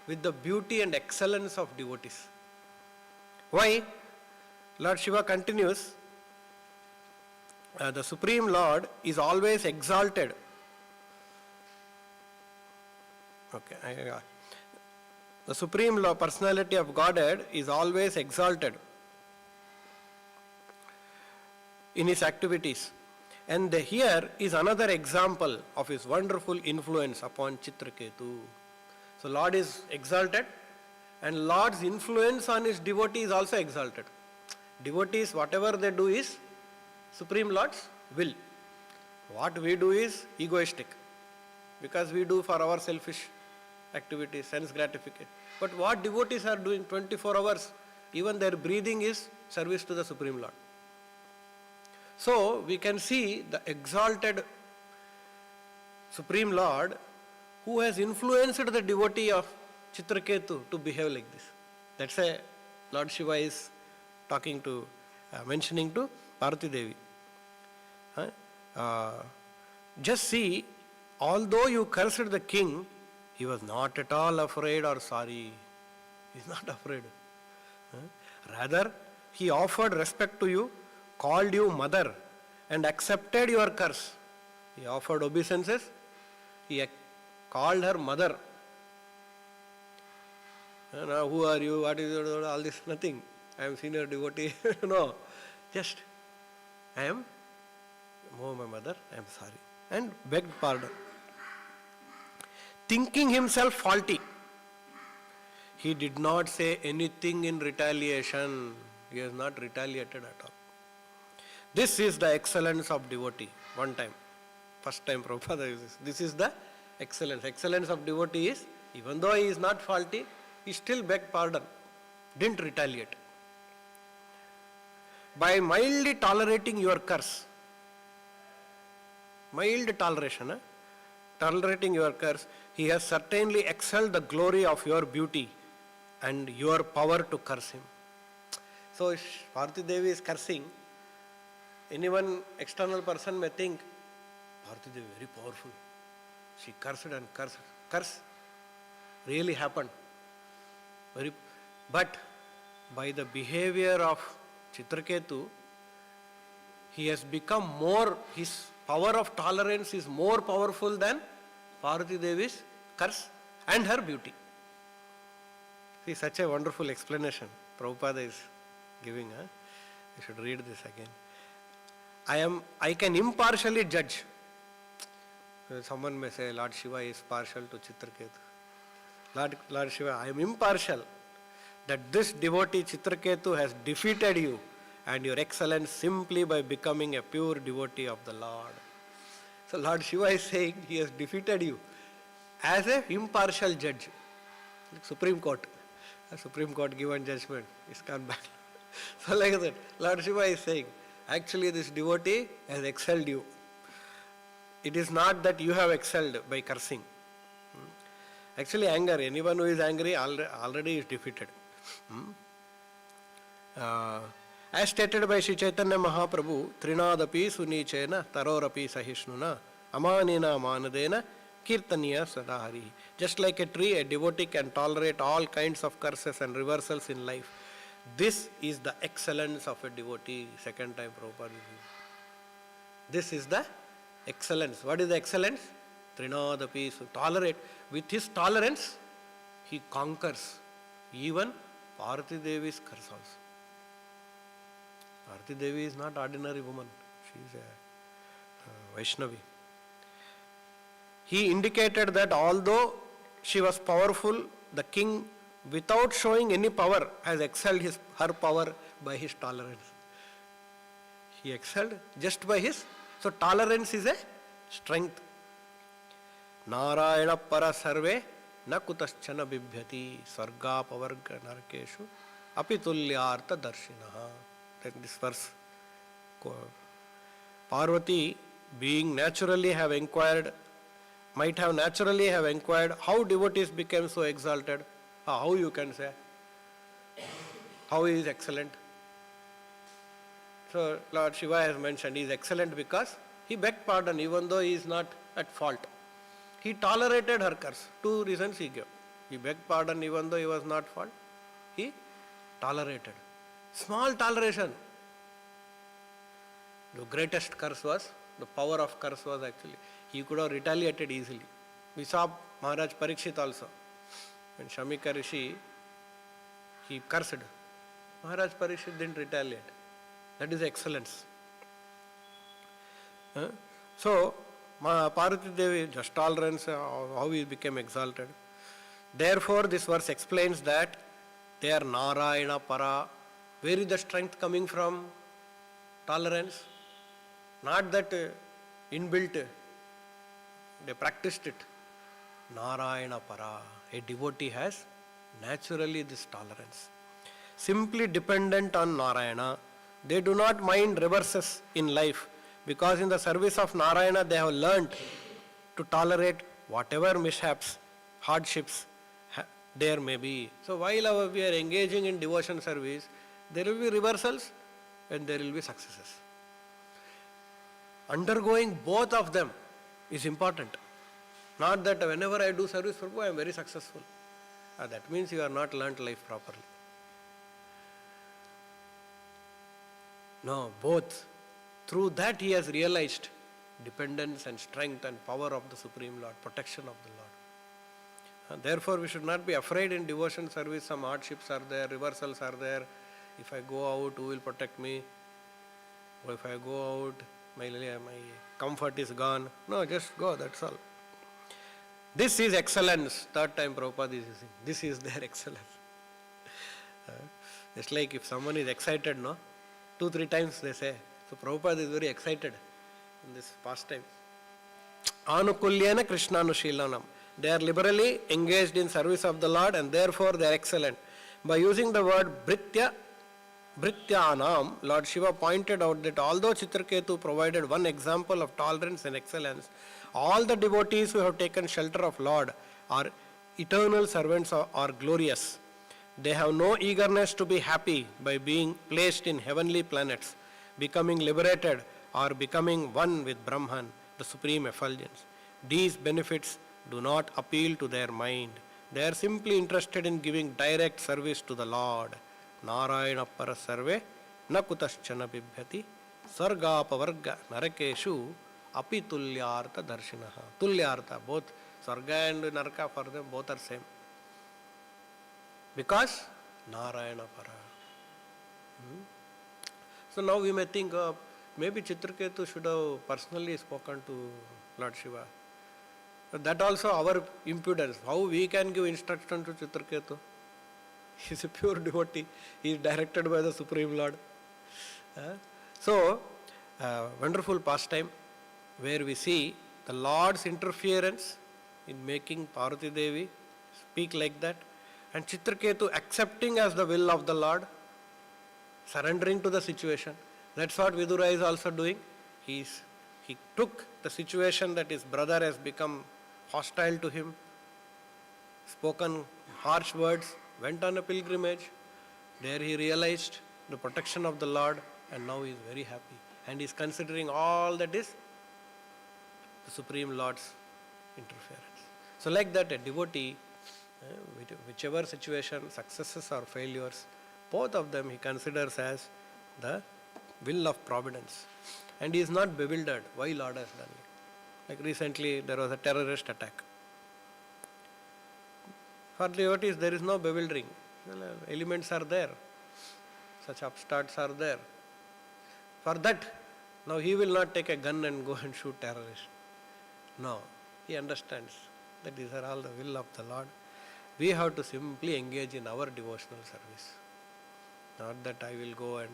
with the beauty and excellence of devotees. Why? Lord Shiva continues, the Supreme Lord is always exalted. The Supreme Lord, Personality of Godhead, is always exalted in his activities. And here is another example of his wonderful influence upon Chitraketu. So Lord is exalted and Lord's influence on his devotee is also exalted. Devotees, whatever they do is Supreme Lord's will. What we do is egoistic because we do for our selfish activities, sense gratification. But what devotees are doing 24 hours, even their breathing is service to the Supreme Lord. So we can see the exalted Supreme Lord who has influenced the devotee of Chitraketu to behave like this. That's why Lord Shiva is talking to, mentioning to Parvati Devi. Just see, although you cursed the king, he was not at all afraid or sorry. He is not afraid. Rather, he offered respect to you, called you mother, and accepted your curse. He offered obeisances. He called her mother. Now, who are you? What is your, all this? Nothing. I am senior devotee. No. Just, I am, oh my mother, I am sorry. And begged pardon. Thinking himself faulty, he did not say anything in retaliation. He has not retaliated at all. This is the excellence of devotee. One time. First time Prabhupada uses. This is the excellence. Excellence of devotee is, even though he is not faulty, he still begged pardon, didn't retaliate. By mildly tolerating your curse, mild toleration, tolerating your curse, he has certainly excelled the glory of your beauty and your power to curse him. So if Bharati Devi is cursing, anyone external person may think, Bharati Devi very powerful. She cursed and cursed. Curse really happened. But by the behavior of Chitraketu, he has become more, his power of tolerance is more powerful than Bharati Devi's curse and her beauty. See, such a wonderful explanation Prabhupada is giving. You should read this again. I can impartially judge. Someone may say, Lord Shiva is partial to Chitraketu. Lord Shiva, I am impartial that this devotee Chitraketu has defeated you and your excellence simply by becoming a pure devotee of the Lord. So Lord Shiva is saying he has defeated you as an impartial judge. Like Supreme Court. A Supreme Court given judgment is gone back. So like that, Lord Shiva is saying, actually this devotee has excelled you. It is not that you have excelled by cursing. Actually anger, anyone who is angry already is defeated. As stated by Sri Chaitanya Mahaprabhu, Trinadapi Sunichena Tarorapi Sahishnuna Amanina Manadena Kirtaniya Sadahari. Just like a tree, a devotee can tolerate all kinds of curses and reversals in life. This is the excellence of a devotee. Second time Prabhupada. This is the excellence. What is the excellence? Trinadapi, tolerate. With his tolerance, he conquers even Bharati Devi's curse also. Bharati Devi is not ordinary woman. She is a Vaishnavi. He indicated that although she was powerful, the king, without showing any power, has excelled her power by his tolerance. He excelled just by his. So tolerance is a strength. Narayana para sarve na kutaschana bibhyati sarga pavarga narkeshu apitulyartha darshinaha. Then this verse, Parvati being naturally have inquired, might have naturally have inquired how devotees became so exalted. How you can say? How he is excellent? So Lord Shiva has mentioned he is excellent because he begged pardon even though he is not at fault. He tolerated her curse. Two reasons he gave. He begged pardon even though he was not at fault. He tolerated. Small toleration. The greatest curse was, the power of curse was actually, he could have retaliated easily. We saw Maharaj Parikshit also. When Shamika Rishi, he cursed. Maharaj Parikshit didn't retaliate. That is excellence. So, Parvati Devi, just tolerance, how he became exalted. Therefore, this verse explains that they are Narayana Para. Where is the strength coming from? Tolerance. Not that inbuilt, they practiced it. Narayana Para. A devotee has naturally this tolerance. Simply dependent on Narayana, they do not mind reverses in life because in the service of Narayana they have learnt to tolerate whatever mishaps, hardships there may be. So while we are engaging in devotion service, there will be reversals and there will be successes. Undergoing both of them is important. Not that whenever I do service for I am very successful. That means you are not learnt life properly. No, both. Through that he has realized dependence and strength and power of the Supreme Lord, protection of the Lord. Therefore we should not be afraid in devotion service. Some hardships are there, reversals are there. If I go out, who will protect me? Or if I go out, my comfort is gone. No, just go, that's all. This is excellence. Third time Prabhupada is using. This is their excellence. Just like if someone is excited, no? 2-3 times they say. So Prabhupada is very excited in this pastime. Anukulyena Krishnanushīlanam. They are liberally engaged in service of the Lord and therefore they are excellent. By using the word Bhrityanam, Lord Shiva pointed out that although Chitraketu provided one example of tolerance and excellence, all the devotees who have taken shelter of Lord are eternal servants or are glorious. They have no eagerness to be happy by being placed in heavenly planets, becoming liberated or becoming one with Brahman, the supreme effulgence. These benefits do not appeal to their mind. They are simply interested in giving direct service to the Lord. Narayana parasarve na kutaschana bibhyati sargapavarga narakeshu api tulyartha darshinaha. Tulyartha, both sarga and naraka for them both are same. Because Narayana para. So now we may think maybe Chitraketu should have personally spoken to Lord Shiva. That also our impudence. How we can give instruction to Chitraketu? He is a pure devotee. He is directed by the Supreme Lord. So, wonderful pastime where we see the Lord's interference in making Parvati Devi speak like that, and Chitraketu accepting as the will of the Lord, surrendering to the situation. That's what Vidura is also doing. He took the situation that his brother has become hostile to him, spoken harsh words, went on a pilgrimage. There he realized the protection of the Lord and now he is very happy. And he is considering all that is the Supreme Lord's interference. So like that a devotee, whichever situation, successes or failures, both of them he considers as the will of providence. And he is not bewildered why Lord has done it. Like recently there was a terrorist attack. For devotees there is no bewildering. Elements are there. Such upstarts are there. For that, now he will not take a gun and go and shoot terrorists. No, he understands that these are all the will of the Lord. We have to simply engage in our devotional service. Not that I will go and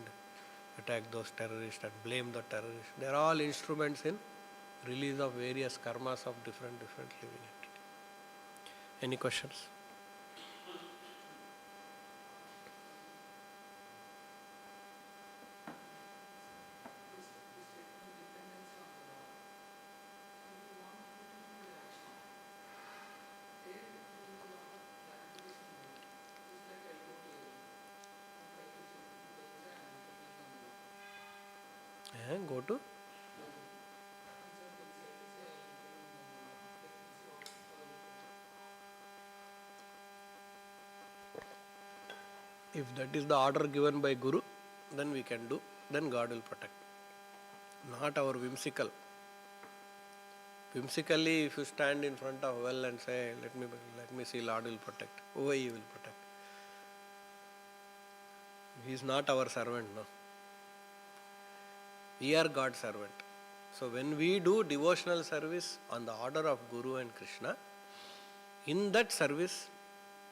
attack those terrorists and blame the terrorists. They are all instruments in release of various karmas of different living entities. Any questions? Go to if that is the order given by Guru, then we can do, then God will protect. Not our whimsical. Whimsically, if you stand in front of well and say, let me see, Lord will protect. Why he will protect? He is not our servant, no. We are God's servant. So when we do devotional service on the order of Guru and Krishna, in that service,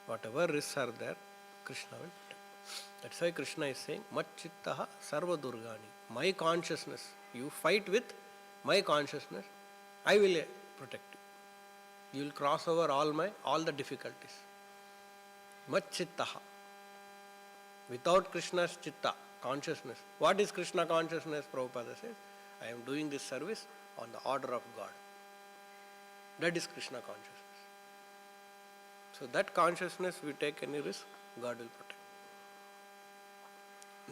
whatever risks are there, Krishna will protect. That's why Krishna is saying, Macchittaha sarva durgani. My consciousness, you fight with my consciousness, I will protect you. You will cross over all the difficulties. Macchittaha. Without Krishna's chitta, consciousness. What is Krishna consciousness? Prabhupada says, I am doing this service on the order of God. That is Krishna consciousness. So that consciousness, we take any risk, God will protect.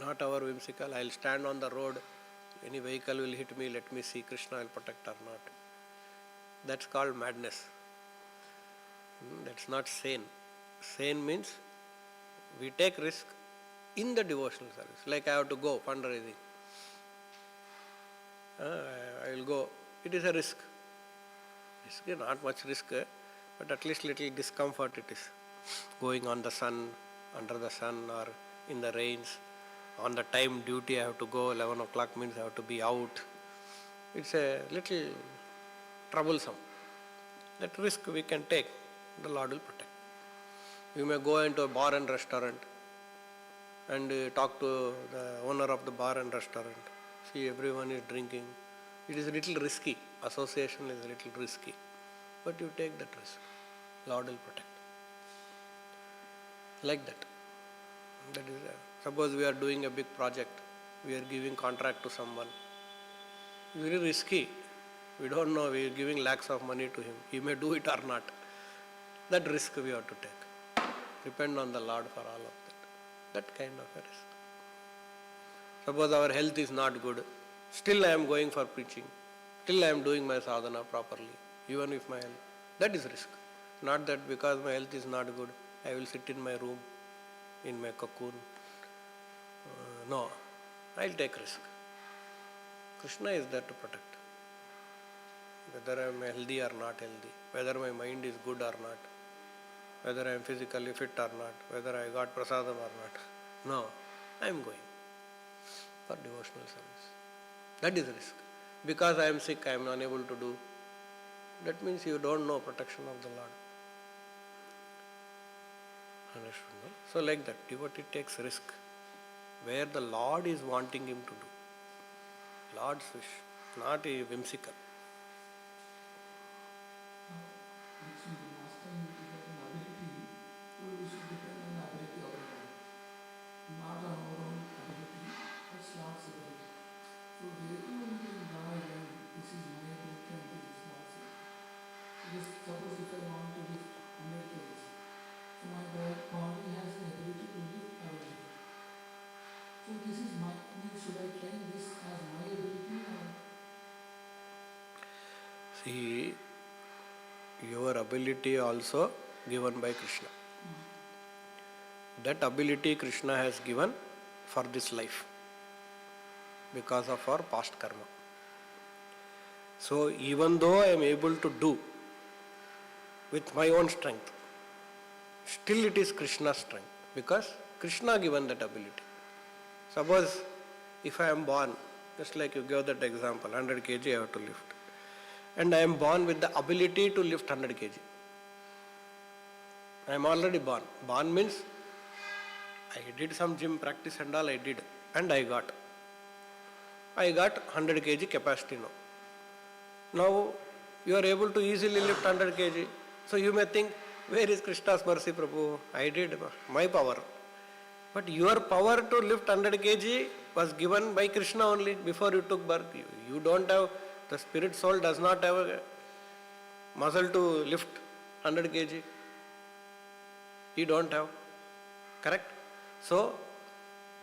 Not our whimsical, I will stand on the road, any vehicle will hit me, let me see Krishna will protect or not. That's called madness. That's not sane. Sane means we take risk in the devotional service. Like I have to go fundraising. I will go. It is a risk. Not much risk, but at least little discomfort it is. Going on the sun, under the sun or in the rains. On the time duty I have to go, 11 o'clock means I have to be out. It's a little troublesome. That risk we can take. The Lord will protect. You may go into a bar and restaurant and talk to the owner of the bar and restaurant. See, everyone is drinking. It is a little risky. association is a little risky, but you take that risk. Lord will protect. Like that. That is, suppose we are doing a big project, we are giving contract to someone. Very risky. We don't know, we are giving lakhs of money to him. He may do it or not. That risk we have to take. Depend on the Lord for all of that. That kind of a risk. Suppose our health is not good, still I am going for preaching, still I am doing my sadhana properly, even if my health. That is risk. Not that because my health is not good, I will sit in my room, in my cocoon. No, I will take risk. Krishna is there to protect. Whether I am healthy or not healthy, whether my mind is good or not, whether I am physically fit or not, whether I got prasadam or not. No, I am going for devotional service. That is risk. Because I am sick, I am unable to do. That means you don't know protection of the Lord. Understood, no? So like that, devotee takes risk where the Lord is wanting him to do. Lord's wish, not a whimsical. Suppose if I want to lift 100 kgs, so my body has the ability to lift or lift. So this is my, should I claim this as my ability or? See, your ability also given by Krishna. That ability Krishna has given for this life because of our past karma. So even though I am able to do with my own strength, still it is Krishna's strength because Krishna given that ability. Suppose if I am born, just like you gave that example, 100 kg I have to lift, and I am born with the ability to lift 100 kg. I am already born. Born means I did some gym practice and all I did, and I got 100 kg capacity now. Now you are able to easily lift 100 kg. So you may think, where is Krishna's mercy, Prabhu? I did my power. But your power to lift 100 kg was given by Krishna only before you took birth. You don't have, the spirit soul does not have a muscle to lift 100 kg. You don't have. Correct? So,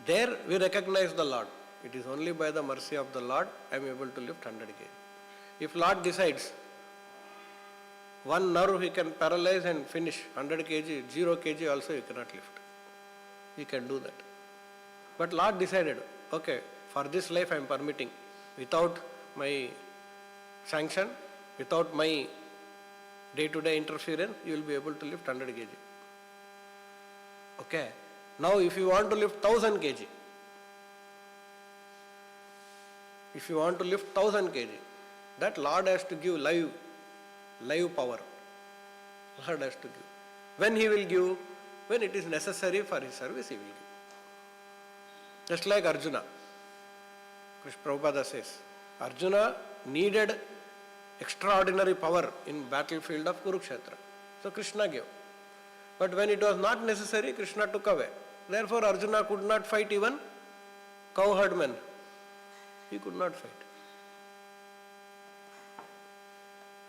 there we recognize the Lord. It is only by the mercy of the Lord I am able to lift 100 kg. If Lord decides, one nerve he can paralyze and finish 100 kg, 0 kg also you cannot lift. He can do that. But Lord decided, okay, for this life I am permitting, without my sanction, without my day-to-day interference, you will be able to lift 100 kg. Okay. Now if you want to lift 1000 kg, if you want to lift 1000 kg, that Lord has to give live power. Lord has to give. When He will give? When it is necessary for His service, He will give. Just like Arjuna. Krishna Prabhupada says, Arjuna needed extraordinary power in battlefield of Kurukshetra. So Krishna gave. But when it was not necessary, Krishna took away. Therefore Arjuna could not fight even cowherdmen. He could not fight.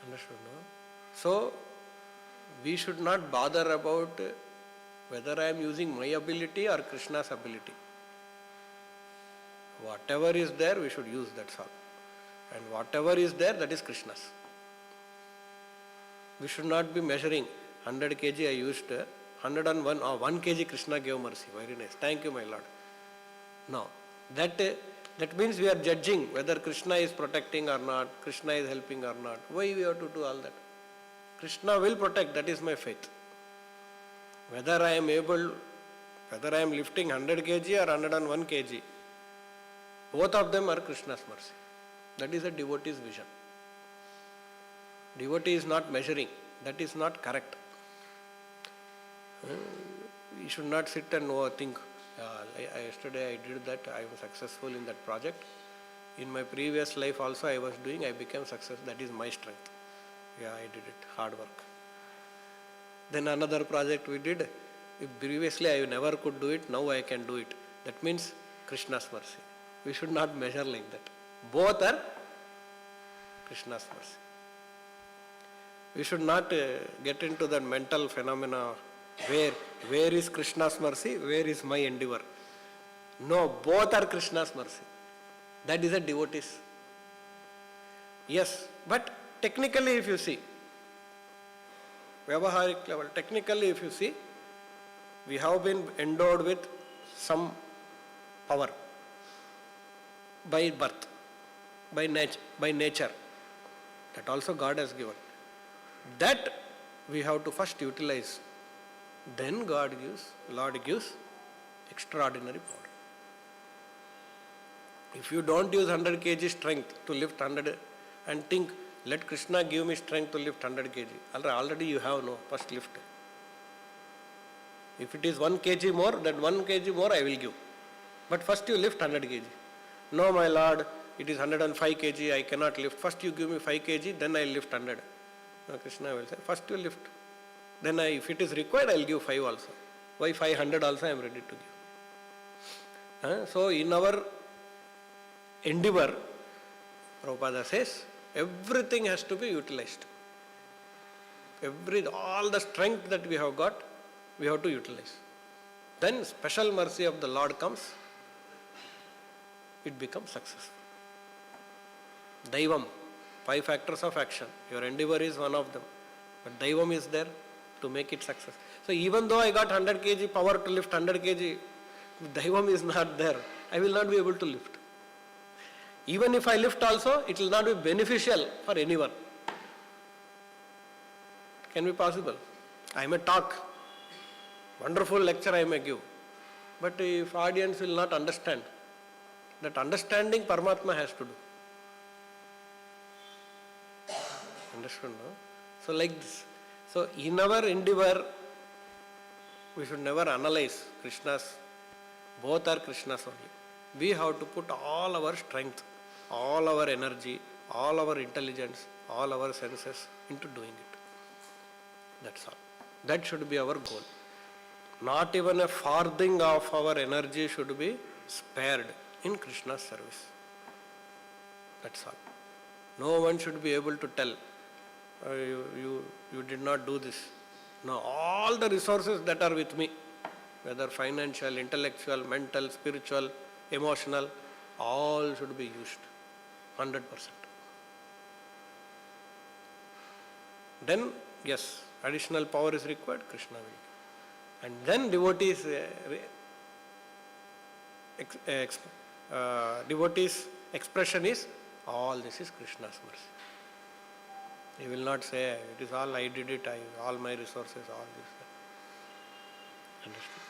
Understood, no? So, we should not bother about whether I am using my ability or Krishna's ability. Whatever is there, we should use, that's all. And whatever is there, that is Krishna's. We should not be measuring 100 kg I used, 101 or 1 kg Krishna gave mercy. Very nice. Thank you, my Lord. No. That means we are judging whether Krishna is protecting or not, Krishna is helping or not. Why we have to do all that? Krishna will protect, that is my faith. Whether I am lifting 100 kg or 101 kg, both of them are Krishna's mercy. That is a devotee's vision. Devotee is not measuring. That is not correct. We should not sit and think, yesterday I did that, I was successful in that project. In my previous life also I was doing, I became success. That is my strength. Yeah, I did it. Hard work. Then another project we did. If previously I never could do it, now I can do it. That means Krishna's mercy. We should not measure like that. Both are Krishna's mercy. We should not get into that mental phenomena where is Krishna's mercy, where is my endeavor. No, both are Krishna's mercy. That is a devotee's. Yes, but technically if you see, Vyavaharik level, technically if you see, we have been endowed with some power by birth, by nature. That also God has given. That we have to first utilize. Then Lord gives extraordinary power. If you don't use 100 kg strength to lift 100 and think, let Krishna give me strength to lift 100 kg. Already you have no, first lift. If it is 1 kg more, that 1 kg more I will give. But first you lift 100 kg. No, my Lord, it is 105 kg, I cannot lift. First you give me 5 kg, then I lift 100. No, Krishna will say, first you lift. Then if it is required, I will give 5 also. Why 500 also I am ready to give. So in our endeavor, Prabhupada says, everything has to be utilized. All the strength that we have got, we have to utilize. Then special mercy of the Lord comes, it becomes successful. Daivam, 5 factors of action. Your endeavor is one of them. But Daivam is there to make it success. So even though I got 100 kg power to lift 100 kg, if Daivam is not there, I will not be able to lift. Even if I lift also, it will not be beneficial for anyone. It can be possible. I may talk, wonderful lecture I may give, but if audience will not understand, that understanding Paramatma has to do. Understood, no? So like this. So in our endeavor, we should never analyze Krishna's, both are Krishna's only. We have to put all our strength, all our energy, all our intelligence, all our senses into doing it. That's all. That should be our goal. Not even a farthing of our energy should be spared in Krishna's service. That's all. No one should be able to tell, you did not do this. No, all the resources that are with me, whether financial, intellectual, mental, spiritual, emotional, all should be used 100%. Then, yes, additional power is required, Krishna will. And then devotees, devotees' expression is, all this is Krishna's mercy. He will not say, it is all I did it, all my resources, all this. Understood?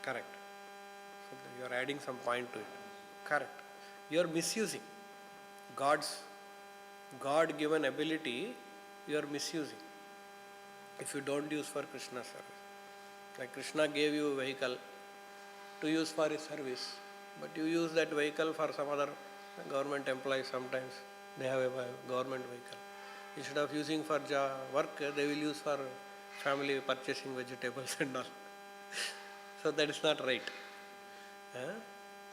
Correct. So you are adding some point to it. Correct. You are misusing God's God-given ability. You are misusing if you don't use for Krishna's service. Like Krishna gave you a vehicle to use for his service, but you use that vehicle for some other government employees. Sometimes they have a government vehicle. Instead of using for work, they will use for family purchasing vegetables and all. So that is not right.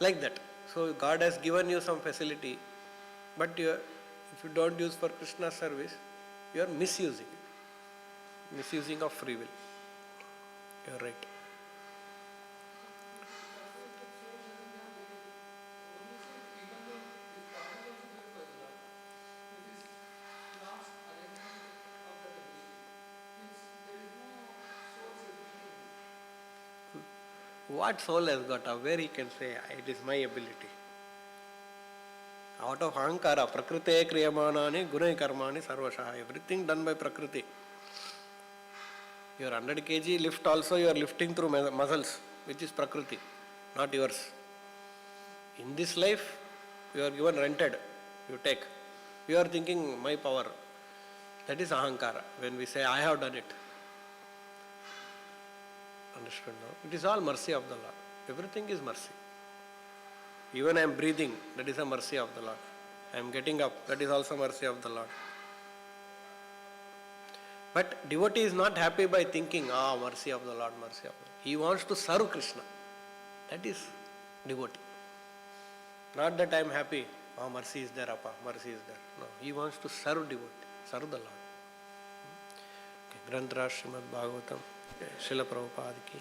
Like that. So God has given you some facility, but if you don't use for Krishna's service, you are misusing it. Misusing of free will. You are right. What soul has got up? Where he can say, it is my ability? Out of ahankara, prakrite kriyamanani gunai karmani sarvashaha. Everything done by prakriti. Your 100 kg lift also you are lifting through muscles, which is prakriti, not yours. In this life, you are given rented, you take. You are thinking my power. That is ahankara. When we say, I have done it. Understood now? It is all mercy of the Lord. Everything is mercy. Even I am breathing, that is a mercy of the Lord. I am getting up, that is also mercy of the Lord. But devotee is not happy by thinking, mercy of the Lord, mercy of the Lord. He wants to serve Krishna. That is devotee. Not that I am happy, mercy is there, Appa, mercy is there. No, he wants to serve devotee, serve the Lord. Granth Srimad Bhagavatam, Srila Prabhupada ki